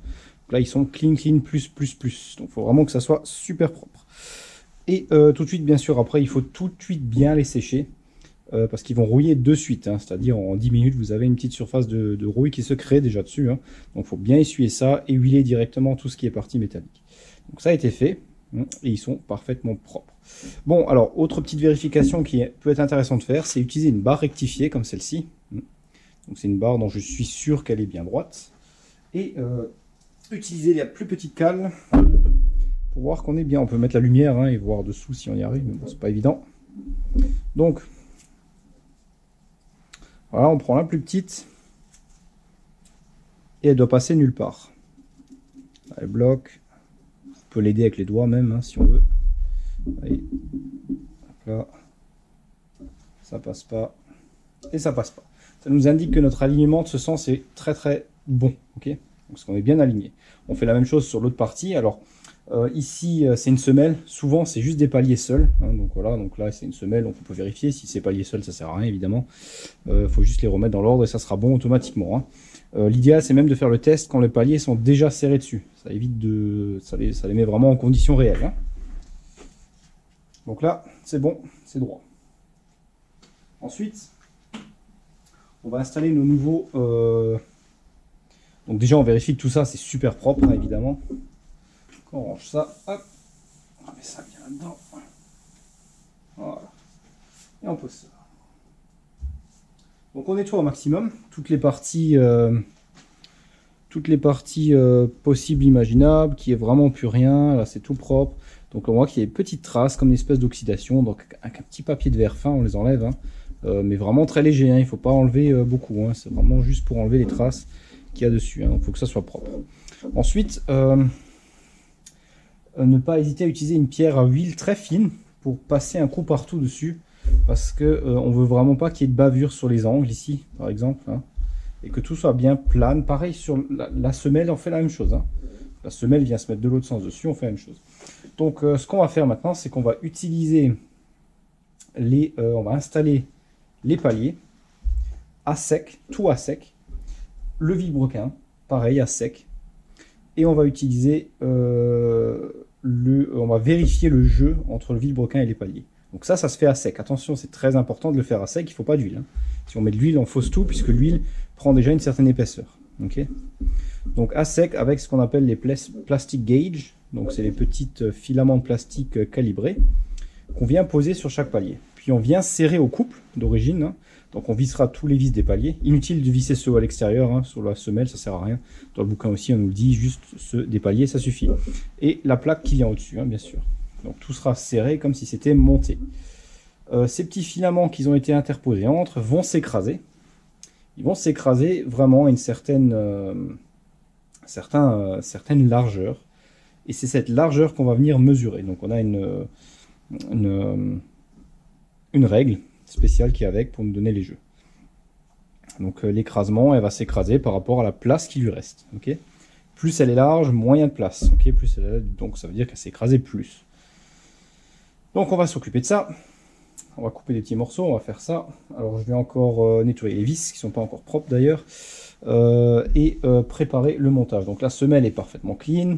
Là, ils sont clean, clean, plus. Donc, il faut vraiment que ça soit super propre. Et tout de suite, bien sûr, après, il faut tout de suite bien les sécher. Parce qu'ils vont rouiller de suite, hein, c'est-à-dire en 10 minutes vous avez une petite surface de rouille qui se crée déjà dessus, hein. Donc il faut bien essuyer ça et huiler directement tout ce qui est partie métallique. Donc ça a été fait, hein, et ils sont parfaitement propres. Bon, alors autre petite vérification qui peut être intéressante de faire, c'est utiliser une barre rectifiée comme celle-ci. Donc c'est une barre dont je suis sûr qu'elle est bien droite, et utiliser la plus petite cale pour voir qu'on est bien. On peut mettre la lumière, hein, et voir dessous si on y arrive, mais bon, c'est pas évident. Donc voilà, on prend la plus petite et elle doit passer nulle part. Elle bloque. On peut l'aider avec les doigts même, hein, si on veut. Allez. Là, ça passe pas et ça passe pas. Ça nous indique que notre alignement de ce sens est très très bon, ok. Donc, parce qu'on est bien aligné. On fait la même chose sur l'autre partie. Alors ici c'est une semelle. Souvent c'est juste des paliers seuls, hein, donc voilà. Donc là c'est une semelle, donc on peut vérifier. Si c'est paliers seuls, ça sert à rien évidemment. Faut juste les remettre dans l'ordre et ça sera bon automatiquement, hein. L'idéal c'est même de faire le test quand les paliers sont déjà serrés dessus. Ça évite de... ça les met vraiment en conditions réelles, hein. Donc là c'est bon, c'est droit. Ensuite on va installer nos nouveaux... Donc déjà on vérifie que tout ça c'est super propre, hein, évidemment. On range ça, hop, on met ça bien là-dedans. Voilà. Et on pose ça. Donc on nettoie au maximum toutes les parties possibles, imaginables, qui est vraiment plus rien. Là c'est tout propre. Donc on voit qu'il y a des petites traces comme une espèce d'oxydation. Donc avec un petit papier de verre fin, on les enlève, hein. Mais vraiment très léger, hein. Il ne faut pas enlever beaucoup, hein. C'est vraiment juste pour enlever les traces qu'il y a dessus, hein. Donc il faut que ça soit propre. Ensuite, ne pas hésiter à utiliser une pierre à huile très fine pour passer un coup partout dessus, parce que on veut vraiment pas qu'il y ait de bavure sur les angles ici par exemple, hein, et que tout soit bien plane. Pareil sur la semelle, on fait la même chose, hein. La semelle vient se mettre de l'autre sens dessus, on fait la même chose. Donc ce qu'on va faire maintenant, c'est qu'on va utiliser on va installer les paliers à sec, tout à sec, le vilebrequin pareil à sec. Et on va utiliser on va vérifier le jeu entre le vilebrequin et les paliers. Donc ça se fait à sec. Attention, c'est très important de le faire à sec, il ne faut pas d'huile, hein. Si on met de l'huile, on fausse tout, puisque l'huile prend déjà une certaine épaisseur. Okay, donc à sec avec ce qu'on appelle les plastic gauge. Donc c'est les petites filaments de plastique calibrés qu'on vient poser sur chaque palier. Puis on vient serrer au couple d'origine, hein. Donc on vissera tous les vis des paliers. Inutile de visser ceux à l'extérieur, hein, sur la semelle, ça sert à rien. Dans le bouquin aussi, on nous le dit, juste ceux des paliers, ça suffit. Et la plaque qui vient au-dessus, hein, bien sûr. Donc tout sera serré comme si c'était monté. Ces petits filaments qui ont été interposés entre vont s'écraser. Ils vont s'écraser vraiment à une certaine largeur. Et c'est cette largeur qu'on va venir mesurer. Donc on a une règle spéciale qui est avec pour nous donner les jeux. Donc l'écrasement, elle va s'écraser par rapport à la place qui lui reste. Okay, Plus elle est large, moins il y a de place. Ok, plus elle est, donc ça veut dire qu'elle s'est écrasée plus. Donc on va s'occuper de ça. On va couper des petits morceaux, on va faire ça. Alors je vais encore nettoyer les vis, qui ne sont pas encore propres d'ailleurs. Et préparer le montage. Donc la semelle est parfaitement clean.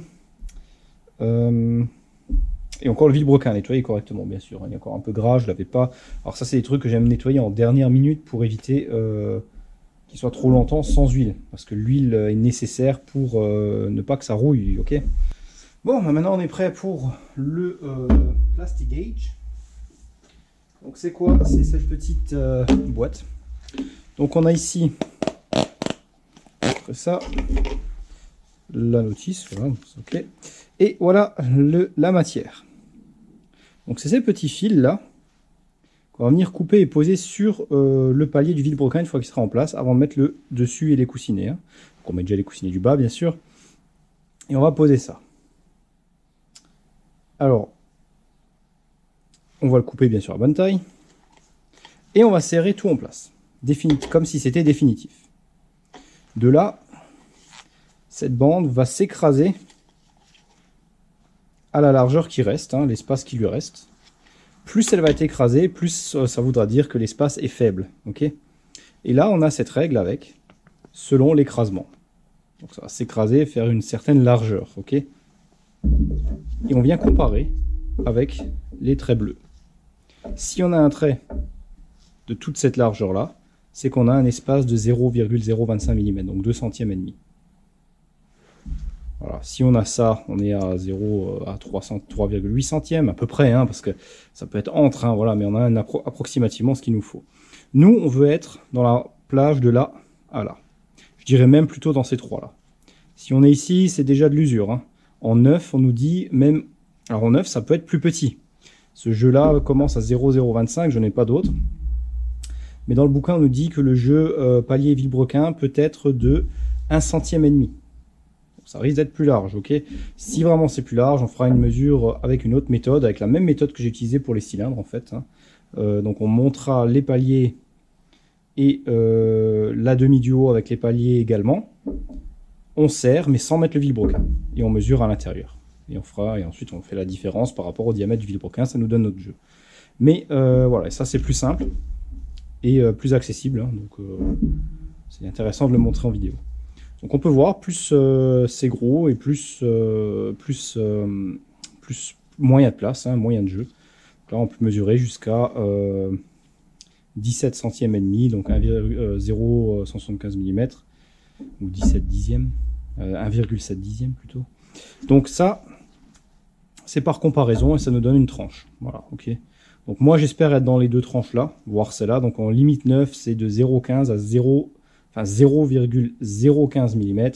Et encore le vilebrequin nettoyé correctement, bien sûr. Il y a encore un peu gras, je ne l'avais pas. Alors ça, c'est des trucs que j'aime nettoyer en dernière minute pour éviter qu'il soit trop longtemps sans huile. Parce que l'huile est nécessaire pour ne pas que ça rouille, ok? Bon, maintenant on est prêt pour le Plastigage. Donc c'est quoi? C'est cette petite boîte. Donc on a ici, après ça, la notice, voilà, ok. Et voilà la matière. Donc c'est ces petits fils là qu'on va venir couper et poser sur le palier du vilebrequin une fois qu'il sera en place, avant de mettre le dessus et les coussinets. Hein. Donc on met déjà les coussinets du bas bien sûr. Et on va poser ça. Alors, on va le couper bien sûr à bonne taille. Et on va serrer tout en place. Comme si c'était définitif. De là, cette bande va s'écraser à la largeur qui reste, hein, l'espace qui lui reste. Plus elle va être écrasée, plus ça voudra dire que l'espace est faible. Okay, et là, on a cette règle avec, selon l'écrasement. Donc ça va s'écraser, faire une certaine largeur. Okay, et on vient comparer avec les traits bleus. Si on a un trait de toute cette largeur-là, c'est qu'on a un espace de 0,025 mm, donc 2 centièmes et demi. Voilà. Si on a ça, on est à 3,8 centièmes à peu près, hein, parce que ça peut être entre, hein, voilà, mais on a approximativement ce qu'il nous faut. Nous, on veut être dans la plage de là à là. Je dirais même plutôt dans ces trois-là. Si on est ici, c'est déjà de l'usure. Hein. En 9, on nous dit même... Alors en 9, ça peut être plus petit. Ce jeu-là commence à 0,025, je n'ai pas d'autre. Mais dans le bouquin, on nous dit que le jeu palier vilebrequin peut être de 1 centième et demi. Ça risque d'être plus large, ok. Si vraiment c'est plus large, on fera une mesure avec une autre méthode, avec la même méthode que j'ai utilisée pour les cylindres en fait. Hein. Donc on montera les paliers et la demi du haut avec les paliers également. On serre, mais sans mettre le vilebrequin. Et on mesure à l'intérieur. Et ensuite on fait la différence par rapport au diamètre du vilebrequin, ça nous donne notre jeu. Mais voilà, ça c'est plus simple et plus accessible. Hein, donc c'est intéressant de le montrer en vidéo. Donc on peut voir, plus c'est gros et plus moins il y a de place, hein, moins il y a de jeu. Donc là on peut mesurer jusqu'à 17 centièmes et demi, donc 1,075 mm, ou 17 dixièmes, 1,7 dixième plutôt. Donc ça, c'est par comparaison et ça nous donne une tranche. Voilà, ok. Donc moi j'espère être dans les deux tranches là, voire celle-là. Donc en limite 9, c'est de 0,15 à 0,015 mm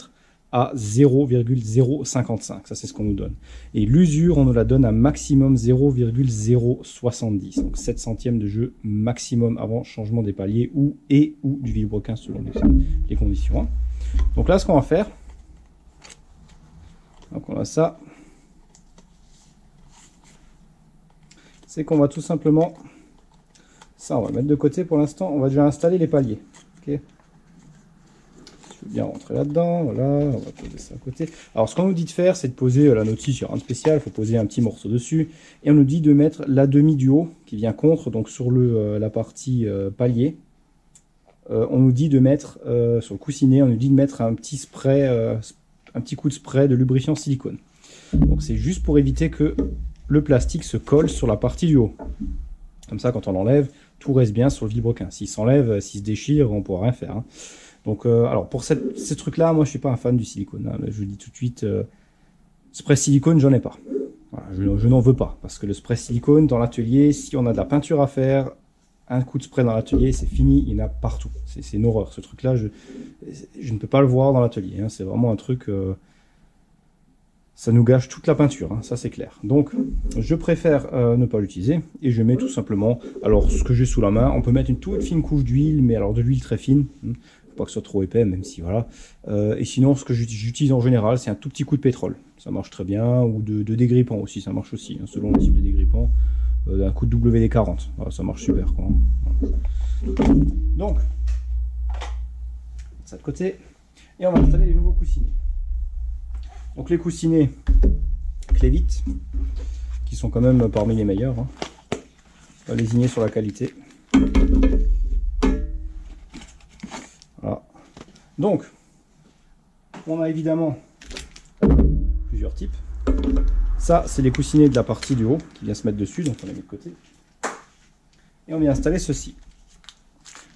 à 0,055. Ça c'est ce qu'on nous donne. Et l'usure, on nous la donne à maximum 0,070. Donc 7 centièmes de jeu maximum avant changement des paliers ou du vilebrequin selon les conditions. Hein. Donc là ce qu'on va faire, donc on a ça, c'est qu'on va tout simplement, ça on va le mettre de côté pour l'instant, on va déjà installer les paliers. Okay, je veux bien rentrer là-dedans, voilà, on va poser ça à côté. Alors ce qu'on nous dit de faire, c'est de poser la notice, il n'y a rien de spécial, il faut poser un petit morceau dessus, et on nous dit de mettre la demi du haut qui vient contre, donc sur la partie palier. On nous dit de mettre, sur le coussinet, on nous dit de mettre un petit spray, un petit coup de spray de lubrifiant silicone. Donc c'est juste pour éviter que le plastique se colle sur la partie du haut. Comme ça, quand on l'enlève, tout reste bien sur le vilebrequin. S'il s'enlève, s'il se déchire, on ne pourra rien faire. Hein. Donc, alors pour ces trucs-là, moi je suis pas un fan du silicone. Hein. Je vous dis tout de suite, spray silicone, j'en ai pas. Voilà, je n'en veux pas. Parce que le spray silicone dans l'atelier, si on a de la peinture à faire, un coup de spray dans l'atelier, c'est fini, il y en a partout. C'est une horreur. Ce truc-là, je ne peux pas le voir dans l'atelier. Hein. C'est vraiment un truc... ça nous gâche toute la peinture, hein, ça c'est clair. Donc, je préfère ne pas l'utiliser. Et je mets tout simplement... Alors, ce que j'ai sous la main, on peut mettre une toute fine couche d'huile, mais alors de l'huile très fine. Faut pas que ce soit trop épais, même si voilà. Et sinon, ce que j'utilise en général, c'est un tout petit coup de pétrole. Ça marche très bien. Ou de dégrippant aussi, ça marche aussi. Hein, selon le type de dégrippant. Un coup de WD-40. Voilà, ça marche super. Quoi. Voilà. Donc, ça de côté. Et on va installer les nouveaux coussinets. Donc les coussinets Clevit, qui sont quand même parmi les meilleurs, hein. Pas lésigner sur la qualité. Voilà. Donc, on a évidemment plusieurs types. Ça, c'est les coussinets de la partie du haut qui vient se mettre dessus, donc on les met de côté. Et on vient installer ceci.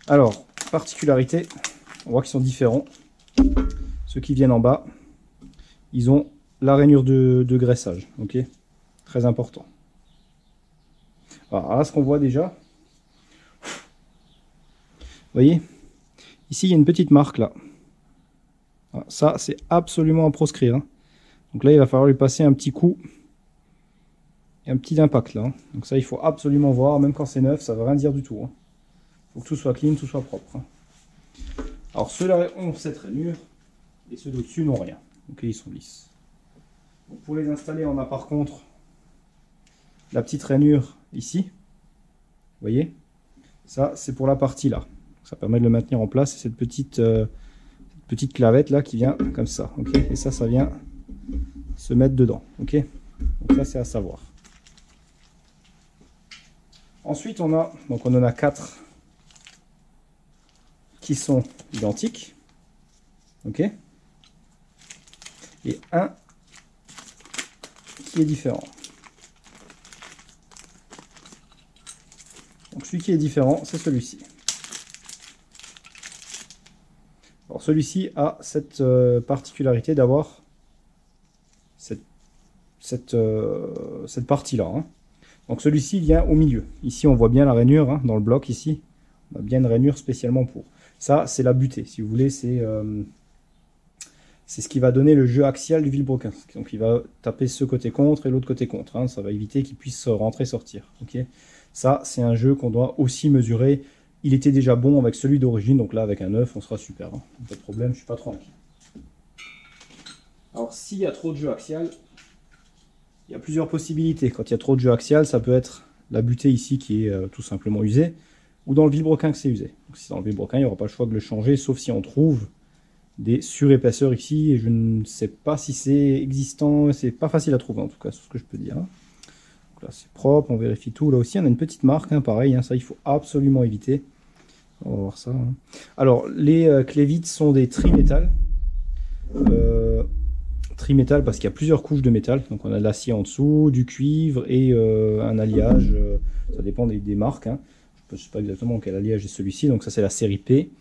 Alors, particularité, on voit qu'ils sont différents. Ceux qui viennent en bas, ils ont la rainure de graissage, ok, très important. Alors là, ce qu'on voit déjà, vous voyez, ici il y a une petite marque là. Alors, ça, c'est absolument à proscrire, hein. Donc là, il va falloir lui passer un petit coup et un petit impact là, hein. Donc ça, il faut absolument voir, même quand c'est neuf, ça ne veut rien dire du tout, hein. Il faut que tout soit clean, tout soit propre, hein. Alors ceux-là ont cette rainure et ceux d'au-dessus n'ont rien. Ok, ils sont lisses. Donc, pour les installer, on a par contre la petite rainure ici. Vous voyez, ça c'est pour la partie là. Ça permet de le maintenir en place. Et cette petite clavette là qui vient comme ça. Ok, et ça vient se mettre dedans. Ok, donc ça c'est à savoir. Ensuite on en a 4 qui sont identiques. Ok, et un qui est différent. Donc celui qui est différent, c'est celui-ci. Alors celui-ci a cette particularité d'avoir cette partie-là, hein. Donc celui-ci vient au milieu. Ici on voit bien la rainure, hein, dans le bloc ici. On a bien une rainure spécialement pour. Ça c'est la butée, si vous voulez, c'est ce qui va donner le jeu axial du vilebrequin. Donc il va taper ce côté contre et l'autre côté contre, hein. Ça va éviter qu'il puisse rentrer sortir. Okay, ça c'est un jeu qu'on doit aussi mesurer. Il était déjà bon avec celui d'origine, donc là avec un 9 on sera super, hein. Pas de problème, je suis pas trop inquiet. Alors s'il y a trop de jeu axial, il y a plusieurs possibilités. Quand il y a trop de jeu axial, ça peut être la butée ici qui est tout simplement usée, ou dans le vilebrequin que c'est usé. Donc si c'est dans le vilebrequin, il n'y aura pas le choix de le changer, sauf si on trouve des surépaisseurs ici, et je ne sais pas si c'est existant, c'est pas facile à trouver en tout cas, c'est ce que je peux dire. Donc là c'est propre, on vérifie tout. Là aussi on a une petite marque, hein, pareil, hein, ça il faut absolument éviter. On va voir ça, hein. Alors les Clevit sont des trimétal. Trimétal parce qu'il y a plusieurs couches de métal. Donc on a de l'acier en dessous, du cuivre et un alliage. Ça dépend des marques, hein. Je ne sais pas exactement quel alliage est celui-ci. Donc ça c'est la série P.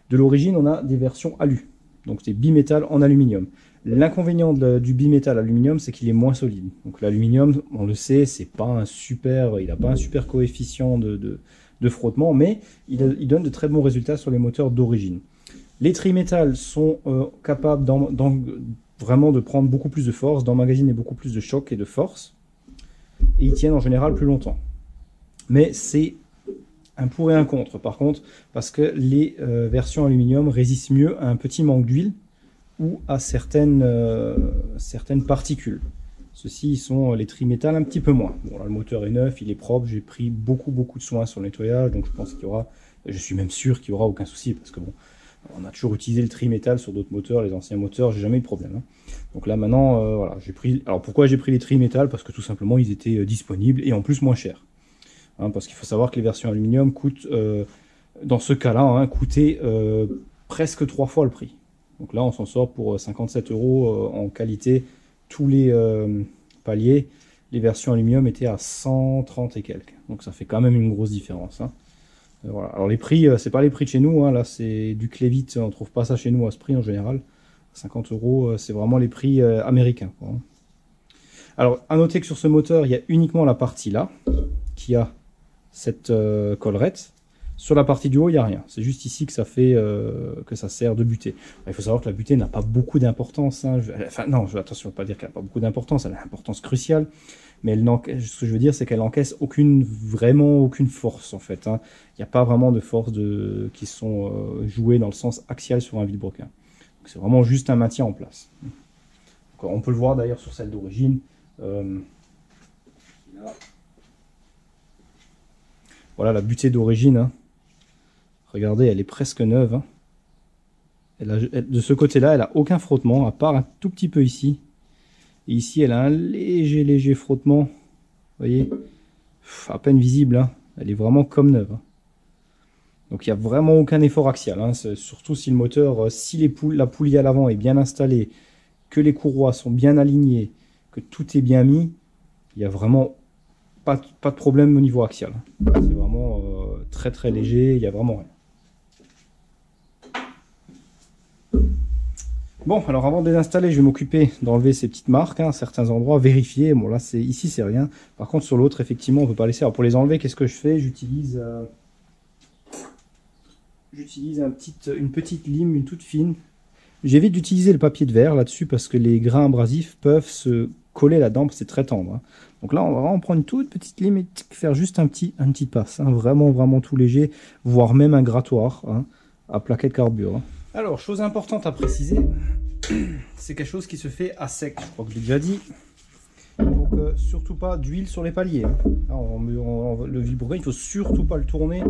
De l'origine on a des versions alu. Donc c'est bimétal en aluminium. L'inconvénient du bimétal aluminium, c'est qu'il est moins solide. Donc l'aluminium, on le sait, c'est pas un super, il n'a pas un super coefficient de frottement, mais il donne de très bons résultats sur les moteurs d'origine. Les trimétal sont capables vraiment de prendre beaucoup plus de force, d'emmagasiner beaucoup plus de choc et de force, et ils tiennent en général plus longtemps. Mais c'est un pour et un contre, par contre, parce que les versions aluminium résistent mieux à un petit manque d'huile ou à certaines particules. Ceux-ci sont les trimétal un petit peu moins. Bon, là, le moteur est neuf, il est propre, j'ai pris beaucoup de soin sur le nettoyage, donc je pense qu'il y aura, je suis même sûr qu'il n'y aura aucun souci, parce que bon, on a toujours utilisé le trimétal sur d'autres moteurs, les anciens moteurs, j'ai jamais eu de problème, hein. Donc là maintenant, voilà, j'ai pris. Alors pourquoi j'ai pris les trimétal? Parce que tout simplement ils étaient disponibles et en plus moins chers. Hein, parce qu'il faut savoir que les versions aluminium coûtent, dans ce cas-là, hein, coûtaient presque 3 fois le prix. Donc là on s'en sort pour 57 € en qualité, tous les paliers. Les versions aluminium étaient à 130 et quelques. Donc ça fait quand même une grosse différence, hein. Voilà. Alors les prix, c'est pas les prix de chez nous, hein. Là c'est du Clevit, on trouve pas ça chez nous à ce prix en général. 50 €, c'est vraiment les prix américains, quoi. Alors à noter que sur ce moteur, il y a uniquement la partie là qui a cette collerette. Sur la partie du haut, il n'y a rien. C'est juste ici que ça fait que ça sert de butée. Il faut savoir que la butée n'a pas beaucoup d'importance, hein. Enfin non, attention, je ne veux pas dire qu'elle n'a pas beaucoup d'importance, elle a une importance cruciale. Mais ce que je veux dire, c'est qu'elle n'encaisse vraiment aucune force en fait, hein. Il n'y a pas vraiment de force qui sont jouées dans le sens axial sur un vilebrequin. C'est vraiment juste un maintien en place. Donc, on peut le voir d'ailleurs sur celle d'origine. Voilà la butée d'origine, hein. Regardez, elle est presque neuve, hein. De ce côté-là, elle n'a aucun frottement, à part un tout petit peu ici. Et ici, elle a un léger frottement. Vous voyez, à peine visible, hein. Elle est vraiment comme neuve, hein. Donc il n'y a vraiment aucun effort axial, hein. Surtout si le moteur, si la poulie à l'avant est bien installée, que les courroies sont bien alignées, que tout est bien mis, il n'y a vraiment pas de problème au niveau axial. C'est vraiment très léger, il n'y a vraiment rien. Bon, alors avant de les installer, je vais m'occuper d'enlever ces petites marques, hein, certains endroits, vérifier. Bon là, ici c'est rien. Par contre sur l'autre, effectivement, on ne peut pas laisser. Alors pour les enlever, qu'est-ce que je fais? J'utilise une petite lime, une toute fine. J'évite d'utiliser le papier de verre là-dessus parce que les grains abrasifs peuvent se coller là-dedans, c'est très tendre, hein. Donc là, on va vraiment prendre une toute petite lime et faire juste un petit passe, hein, vraiment tout léger, voire même un grattoir, hein, à plaquer de carbure, hein. Alors, chose importante à préciser, c'est quelque chose qui se fait à sec, je crois que je l'ai déjà dit. Donc surtout pas d'huile sur les paliers, hein. Là, le vilebrequin, il ne faut surtout pas le tourner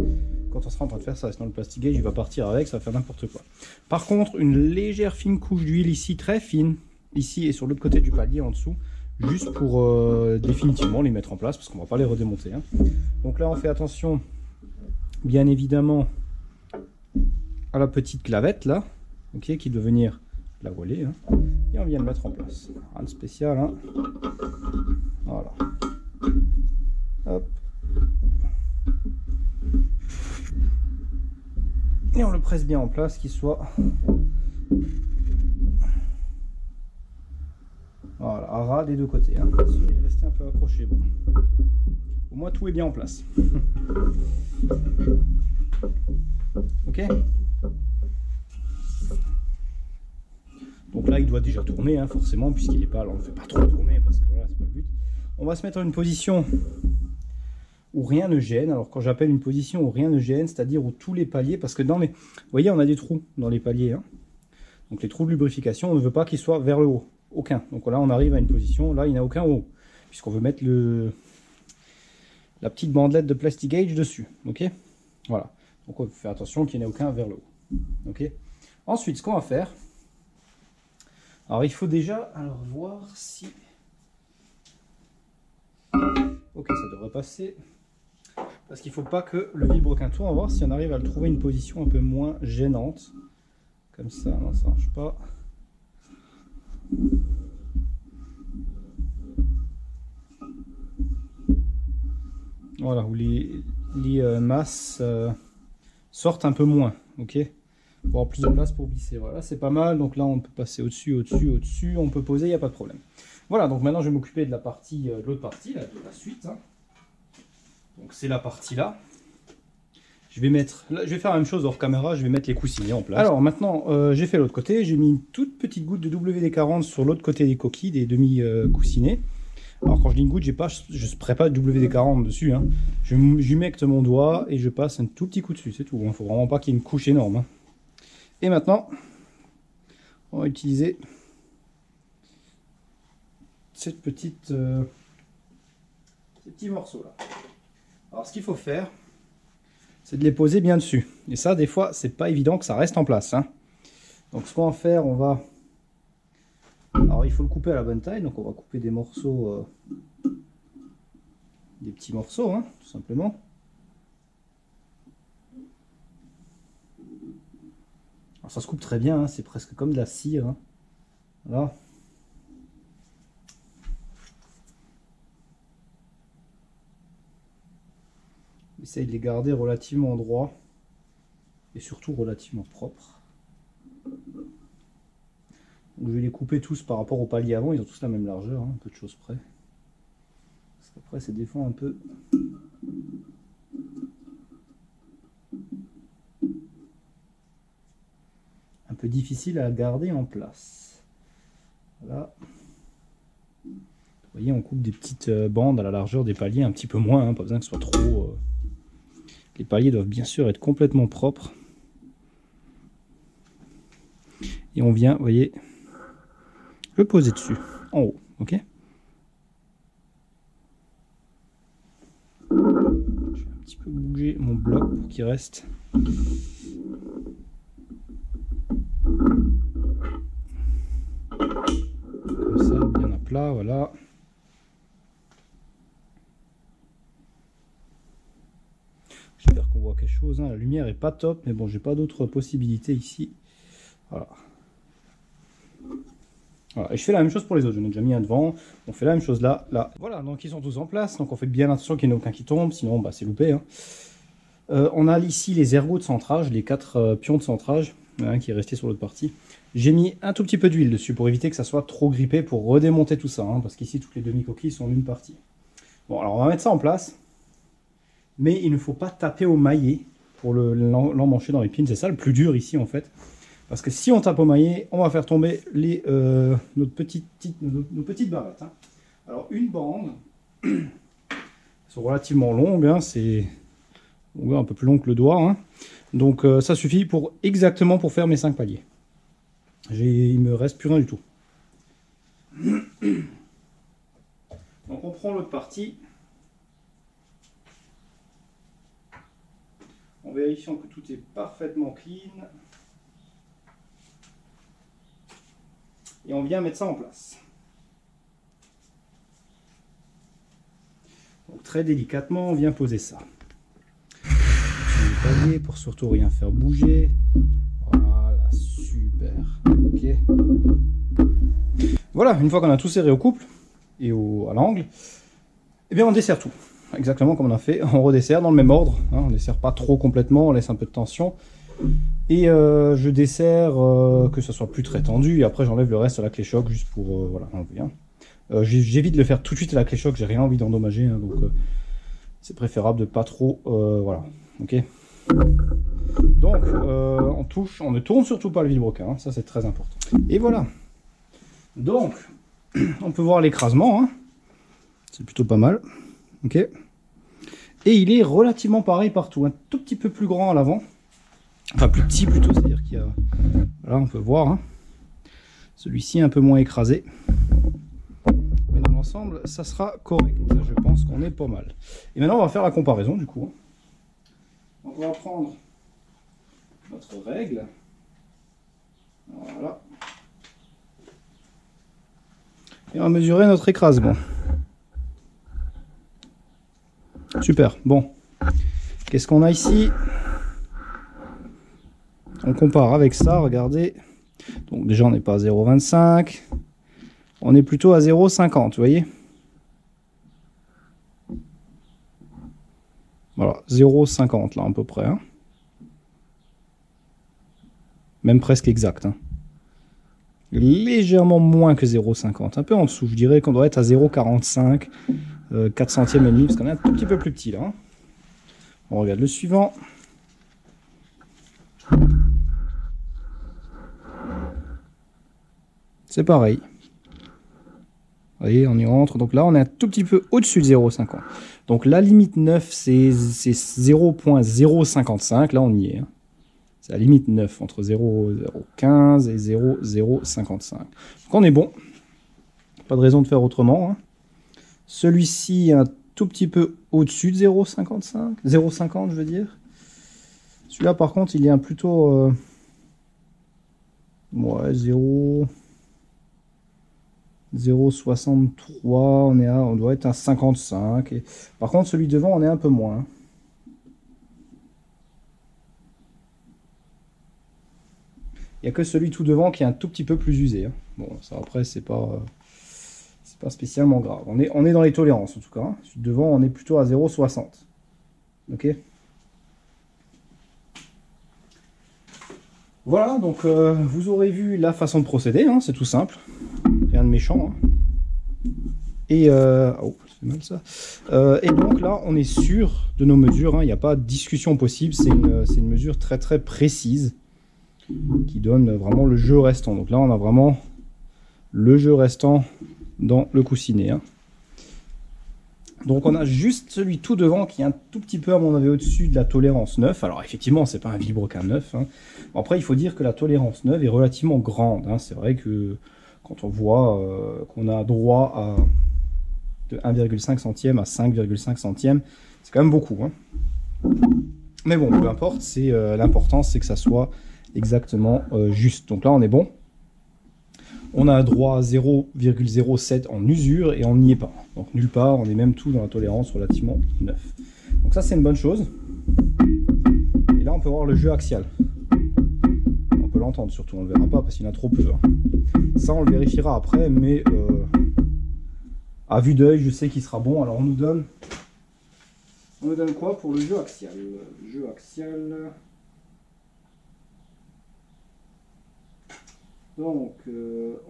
quand on sera en train de faire ça, sinon le plastic gauge il va partir avec, ça va faire n'importe quoi. Par contre, une légère fine couche d'huile ici, très fine, ici et sur l'autre côté du palier en dessous, juste pour définitivement les mettre en place, parce qu'on ne va pas les redémonter, hein. Donc là on fait attention, bien évidemment, à la petite clavette là, ok, qui doit venir la voiler, hein, et on vient le mettre en place. Rien de spécial, hein. Voilà. Hop. Et on le presse bien en place, qu'il soit voilà, à ras des deux côtés, hein. Il est resté un peu accroché, bon. Au moins tout est bien en place. Ok. Donc là il doit déjà tourner, hein, forcément, puisqu'il n'est pas, alors on ne fait pas trop tourner parce que voilà, c'est pas le but. On va se mettre dans une position où rien ne gêne. Alors quand j'appelle une position où rien ne gêne, c'est-à-dire où tous les paliers, parce que vous voyez, on a des trous dans les paliers, hein. Donc les trous de lubrification, on ne veut pas qu'ils soient vers le haut, aucun. Donc là on arrive à une position, là il n'y a aucun haut, puisqu'on veut mettre la petite bandelette de plastic gauge dessus, ok. Voilà, donc on fait attention qu'il n'y en ait aucun vers le haut, ok. Ensuite, ce qu'on va faire, alors il faut déjà voir si, ok, ça devrait passer. Parce qu'il ne faut pas que le vilebrequin tourne. On va voir si on arrive à le trouver une position un peu moins gênante. Comme ça, non, ça ne marche pas. Voilà, où les masses sortent un peu moins. Ok, pour avoir plus de place pour glisser. Voilà, c'est pas mal. Donc là, on peut passer au-dessus, au-dessus. On peut poser, il n'y a pas de problème. Voilà, donc maintenant, je vais m'occuper de la partie, de l'autre partie, là, de la suite, hein. Donc c'est la partie là. Je vais faire la même chose hors caméra, je vais mettre les coussinets en place. Alors maintenant, j'ai fait l'autre côté, j'ai mis une toute petite goutte de WD-40 sur l'autre côté des coquilles, des demi-coussinets. Alors quand je dis une goutte, je ne spray pas de WD-40 dessus, hein. J'humecte mon doigt et je passe un tout petit coup dessus, c'est tout. Il ne faut vraiment pas qu'il y ait une couche énorme, hein. Et maintenant, on va utiliser ces petits morceaux là. Alors ce qu'il faut faire, c'est de les poser bien dessus. Et ça, des fois, c'est pas évident que ça reste en place, hein. Donc ce qu'on va faire, alors il faut le couper à la bonne taille, donc on va couper des morceaux, des petits morceaux, hein, tout simplement. Alors ça se coupe très bien, hein, c'est presque comme de la cire, hein. Voilà. Essaye de les garder relativement droits et surtout relativement propres. Donc, je vais les couper tous par rapport au palier avant, ils ont tous la même largeur, hein, un peu de choses près. Parce qu'après c'est des fois un peu difficile à garder en place. Voilà. Vous voyez, on coupe des petites bandes à la largeur des paliers, un petit peu moins, hein, pas besoin que ce soit trop. Les paliers doivent bien sûr être complètement propres. Et on vient, vous voyez, le poser dessus, en haut, ok. Je vais un petit peu bouger mon bloc pour qu'il reste. Comme ça, bien à plat. plat, voilà. J'espère qu'on voit quelque chose, hein. La lumière est pas top, mais bon, j'ai pas d'autres possibilités ici. Voilà. Voilà. Et je fais la même chose pour les autres, j'en ai déjà mis un devant, on fait la même chose là, là. Voilà, donc ils sont tous en place, donc on fait bien attention qu'il n'y en ait aucun qui tombe, sinon bah, c'est loupé, hein. On a ici les ergots de centrage, les 4 pions de centrage, hein, qui est resté sur l'autre partie. J'ai mis un tout petit peu d'huile dessus pour éviter que ça soit trop grippé, pour redémonter tout ça, hein, parce qu'ici toutes les demi-coquilles sont en une partie. Bon, alors on va mettre ça en place, mais il ne faut pas taper au maillet pour l'emmancher dans les pins, c'est ça le plus dur ici en fait. Parce que si on tape au maillet, on va faire tomber nos petites barrettes, hein. Alors une bande, elles sont relativement longues, hein, c'est un peu plus long que le doigt, hein. Donc ça suffit exactement pour faire mes 5 paliers. Il me reste plus rien du tout. Donc on prend l'autre partie. En vérifiant que tout est parfaitement clean. Et on vient mettre ça en place. Donc très délicatement, on vient poser ça. Sur le palier pour surtout rien faire bouger. Voilà, super. Ok. Voilà, une fois qu'on a tout serré au couple et à l'angle, eh bien on dessert tout. Exactement comme on a fait, on redessert dans le même ordre, hein, on ne dessert pas trop complètement, on laisse un peu de tension. Et je desserre que ça soit plus très tendu, et après j'enlève le reste à la clé choc juste pour voilà, enlever. Hein. J'évite de le faire tout de suite à la clé choc, j'ai rien envie d'endommager, hein, donc c'est préférable de pas trop, voilà, ok. Donc on ne tourne surtout pas le vilebrequin, hein, ça c'est très important. Et voilà, donc on peut voir l'écrasement, hein. C'est plutôt pas mal, ok. Et il est relativement pareil partout, un tout petit peu plus grand à l'avant. Enfin plus petit plutôt, c'est-à-dire qu'il y a... Voilà, on peut voir. Hein. Celui-ci un peu moins écrasé. Mais dans l'ensemble, ça sera correct. Je pense qu'on est pas mal. Et maintenant, on va faire la comparaison du coup. Donc on va prendre notre règle. Voilà. Et on va mesurer notre écrasement. Super. Bon. Qu'est-ce qu'on a ici ? On compare avec ça, regardez. Donc déjà on n'est pas à 0,25. On est plutôt à 0,50, vous voyez. Voilà, 0,50 là à peu près. Hein. Même presque exact. Hein. Légèrement moins que 0,50. Un peu en dessous, je dirais qu'on doit être à 0,45. 4 centièmes et demi, parce qu'on est un tout petit peu plus petit là. Hein. On regarde le suivant. C'est pareil. Vous voyez, on y rentre. Donc là, on est un tout petit peu au-dessus de 0,50. Donc la limite 9, c'est 0,055. Là, on y est. Hein. C'est la limite 9, entre 0,015 et 0,055. Donc on est bon. Pas de raison de faire autrement. Hein. Celui-ci, un tout petit peu au-dessus de 0,55. 0,50, je veux dire. Celui-là, par contre, il est un plutôt... ouais, 0,63, on doit être à 55. Et, par contre, celui devant, on est un peu moins. Il n'y a que celui tout devant qui est un tout petit peu plus usé. Hein. Bon, ça après, c'est pas spécialement grave. On est dans les tolérances, en tout cas. Hein. Celui devant, on est plutôt à 0,60. Ok. Voilà, donc vous aurez vu la façon de procéder. Hein, c'est tout simple. Rien de méchant. Hein. Et oh, c'est mal ça. Et donc là, on est sûr de nos mesures. Hein, il n'y a pas de discussion possible. C'est une mesure très très précise qui donne vraiment le jeu restant. Donc là, on a vraiment le jeu restant dans le coussinet. Hein. Donc on a juste celui tout devant qui est un tout petit peu, à mon avis, au-dessus de la tolérance 9. Alors effectivement, c'est pas un vilebrequin 9. Hein. Après, il faut dire que la tolérance 9 est relativement grande. Hein. C'est vrai que quand on voit qu'on a droit à de 1,5 centième à 5,5 centièmes, c'est quand même beaucoup. Hein. Mais bon, peu importe, l'important c'est que ça soit exactement juste. Donc là, on est bon. On a droit à 0,07 en usure et on n'y est pas. Donc nulle part, on est même tout dans la tolérance relativement neuf. Donc ça c'est une bonne chose. Et là on peut voir le jeu axial. On peut l'entendre surtout, on ne le verra pas parce qu'il y en a trop peu. Hein. Ça on le vérifiera après, mais à vue d'œil je sais qu'il sera bon. Alors on nous donne quoi pour le jeu axial? Jeu axial. Donc,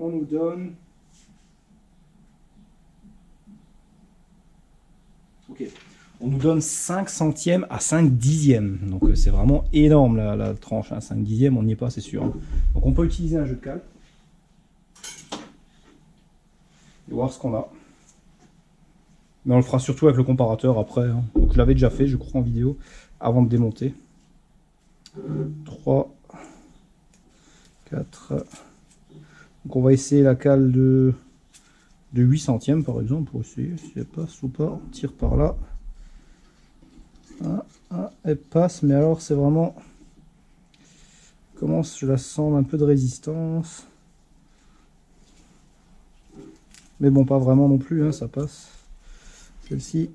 on nous donne... Ok. On nous donne 5 centièmes à 5 dixièmes. Donc, c'est vraiment énorme la tranche. Hein. 5 dixièmes, on n'y est pas, c'est sûr. Hein. Donc, on peut utiliser un jeu de cal. Et voir ce qu'on a. Mais on le fera surtout avec le comparateur après. Hein. Donc, je l'avais déjà fait, je crois, en vidéo, avant de démonter. 3, 4... Donc on va essayer la cale de 8 centièmes par exemple, pour essayer si elle passe ou pas. On tire par là. Elle passe, mais alors c'est vraiment... Comment je la sens un peu de résistance. Mais bon, pas vraiment non plus, hein, ça passe. Celle-ci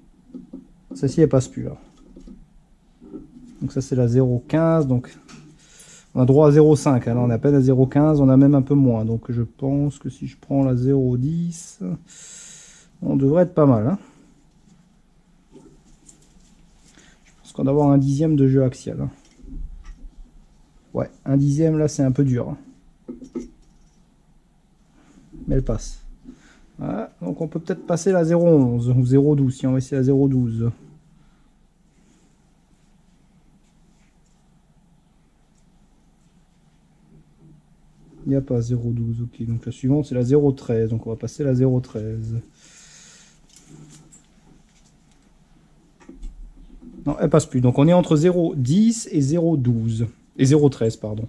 elle passe plus là. Donc ça c'est la 0,15, donc... On a droit à 0,5, hein. On est à peine à 0,15, on a même un peu moins. Donc je pense que si je prends la 0,10, on devrait être pas mal. Hein. Je pense qu'on va avoir un dixième de jeu axial. Hein. Ouais, un dixième là c'est un peu dur. Hein. Mais elle passe. Voilà. Donc on peut peut-être passer la 0,11 ou 0,12 si on va essayer la 0,12. Il n'y a pas 0,12, ok. Donc la suivante c'est la 0,13. Donc on va passer la 0,13. Non, elle passe plus. Donc on est entre 0,10 et 0,12. Et 0,13, pardon.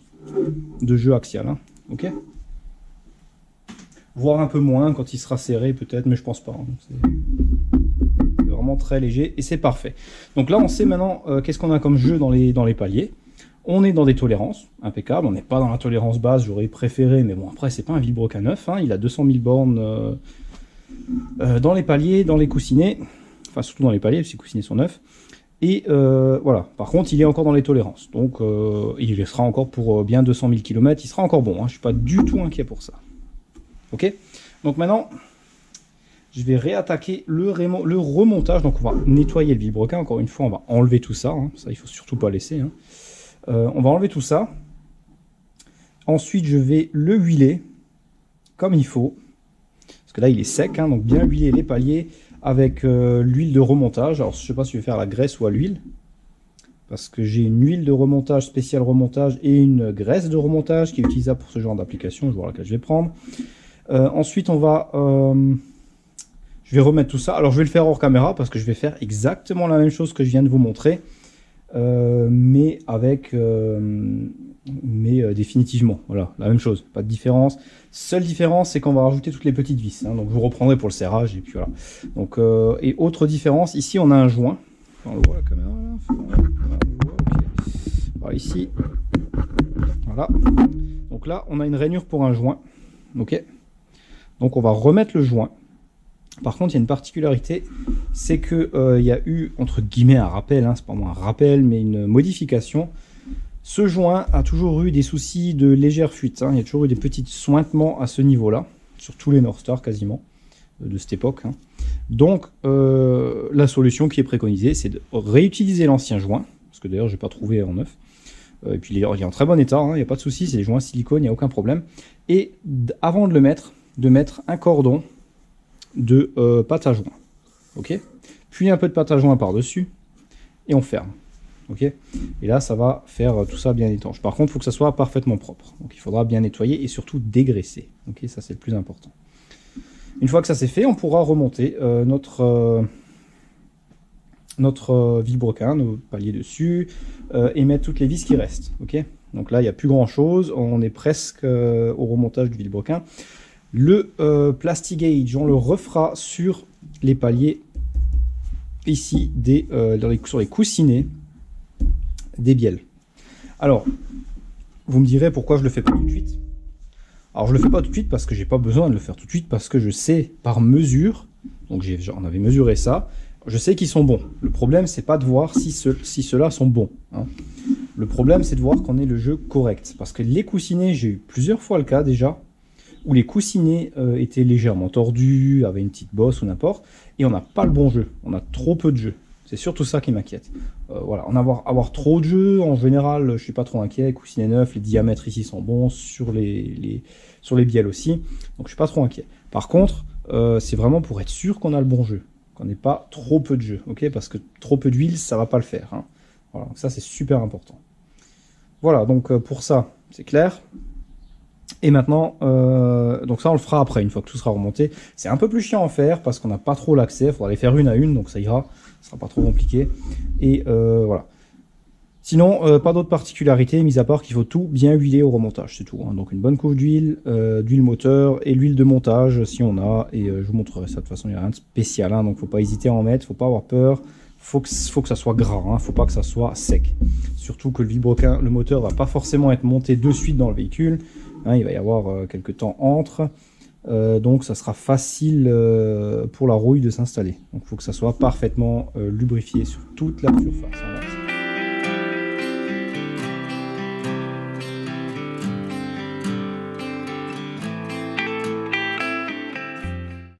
De jeu axial. Hein. Ok. Voire un peu moins quand il sera serré peut-être, mais je pense pas. Hein. C'est vraiment très léger et c'est parfait. Donc là on sait maintenant qu'est-ce qu'on a comme jeu dans les paliers. On est dans des tolérances impeccables, on n'est pas dans la tolérance basse, j'aurais préféré, mais bon après c'est pas un vilebrequin neuf, hein, il a 200 000 bornes dans les paliers, dans les coussinets, enfin surtout dans les paliers, parce que les coussinets sont neufs, et voilà, par contre il est encore dans les tolérances, donc il sera encore pour bien 200 000 km, il sera encore bon, hein, je ne suis pas du tout inquiet pour ça. Ok, donc maintenant je vais réattaquer le remontage, donc on va nettoyer le vilebrequin, encore une fois on va enlever tout ça, hein, ça il faut surtout pas laisser, hein. On va enlever tout ça. Ensuite, je vais le huiler comme il faut. Parce que là, il est sec, hein, donc bien huiler les paliers avec l'huile de remontage. Alors, je ne sais pas si je vais faire à la graisse ou à l'huile. Parce que j'ai une huile de remontage, spéciale remontage, et une graisse de remontage qui est utilisable pour ce genre d'application. Je vais voir laquelle je vais prendre. Ensuite, on va... je vais remettre tout ça. Alors, je vais le faire hors caméra parce que je vais faire exactement la même chose que je viens de vous montrer. Mais définitivement, voilà, la même chose, pas de différence. Seule différence, c'est qu'on va rajouter toutes les petites vis, hein, donc je vous reprendrai pour le serrage, et puis voilà. Donc, et autre différence, ici on a un joint, enfin, on le voit la caméra, là. Enfin, on le voit, okay. Alors, ici, voilà, donc là on a une rainure pour un joint, ok, donc on va remettre le joint. Par contre, il y a une particularité, c'est que il y a eu, entre guillemets, un rappel, hein, c'est pas moi un rappel, mais une modification. Ce joint a toujours eu des soucis de légère fuite, hein. Il y a toujours eu des petits sointements à ce niveau-là, sur tous les North Star quasiment, de cette époque. Hein. Donc, la solution qui est préconisée, c'est de réutiliser l'ancien joint, parce que d'ailleurs, je n'ai pas trouvé en neuf. Et puis, il est en très bon état, hein, il n'y a pas de souci, c'est des joints silicone, il n'y a aucun problème. Et avant de le mettre, un cordon de pâte à joint, ok, puis un peu de pâte à joint par dessus et on ferme, ok, et là ça va faire tout ça bien étanche. Par contre il faut que ça soit parfaitement propre, donc il faudra bien nettoyer et surtout dégraisser, ok, ça c'est le plus important. Une fois que ça c'est fait, on pourra remonter notre vilebrequin, nos paliers dessus, et mettre toutes les vis qui restent, ok. Donc là il n'y a plus grand chose, on est presque au remontage du vilebrequin. Le Plastigage, on le refera sur les paliers, ici, sur les coussinets des bielles. Alors, vous me direz pourquoi je le fais pas tout de suite. Alors je le fais pas tout de suite parce que j'ai pas besoin de le faire tout de suite, parce que je sais par mesure, donc j'en avais mesuré ça, je sais qu'ils sont bons. Le problème, c'est pas de voir si ceux-là sont bons, hein. Le problème, c'est de voir qu'on ait le jeu correct. Parce que les coussinets, j'ai eu plusieurs fois le cas déjà, où les coussinets étaient légèrement tordus, avaient une petite bosse ou n'importe, et on n'a pas le bon jeu. On a trop peu de jeux. C'est surtout ça qui m'inquiète. Voilà, avoir trop de jeux, en général, je suis pas trop inquiet. Coussinets neufs, les diamètres ici sont bons, sur les bielles aussi. Donc je suis pas trop inquiet. Par contre, c'est vraiment pour être sûr qu'on a le bon jeu. Qu'on n'ait pas trop peu de jeux, ok? Parce que trop peu d'huile, ça va pas le faire, hein. Voilà, donc ça c'est super important. Voilà, donc pour ça, c'est clair. Et maintenant, donc ça on le fera après, une fois que tout sera remonté. C'est un peu plus chiant à faire parce qu'on n'a pas trop l'accès, il faudra les faire une à une, donc ça ira, ce sera pas trop compliqué. Et voilà. Sinon, pas d'autres particularités, mis à part qu'il faut tout bien huiler au remontage, c'est tout, hein. Donc une bonne couche d'huile, d'huile moteur et l'huile de montage si on a, et je vous montrerai ça, de toute façon il n'y a rien de spécial, hein, donc faut pas hésiter à en mettre, faut pas avoir peur, faut que ça soit gras, hein, faut pas que ça soit sec. Surtout que le vilebrequin, le moteur va pas forcément être monté de suite dans le véhicule, hein, il va y avoir quelques temps entre, donc ça sera facile pour la rouille de s'installer. Donc il faut que ça soit parfaitement lubrifié sur toute la surface.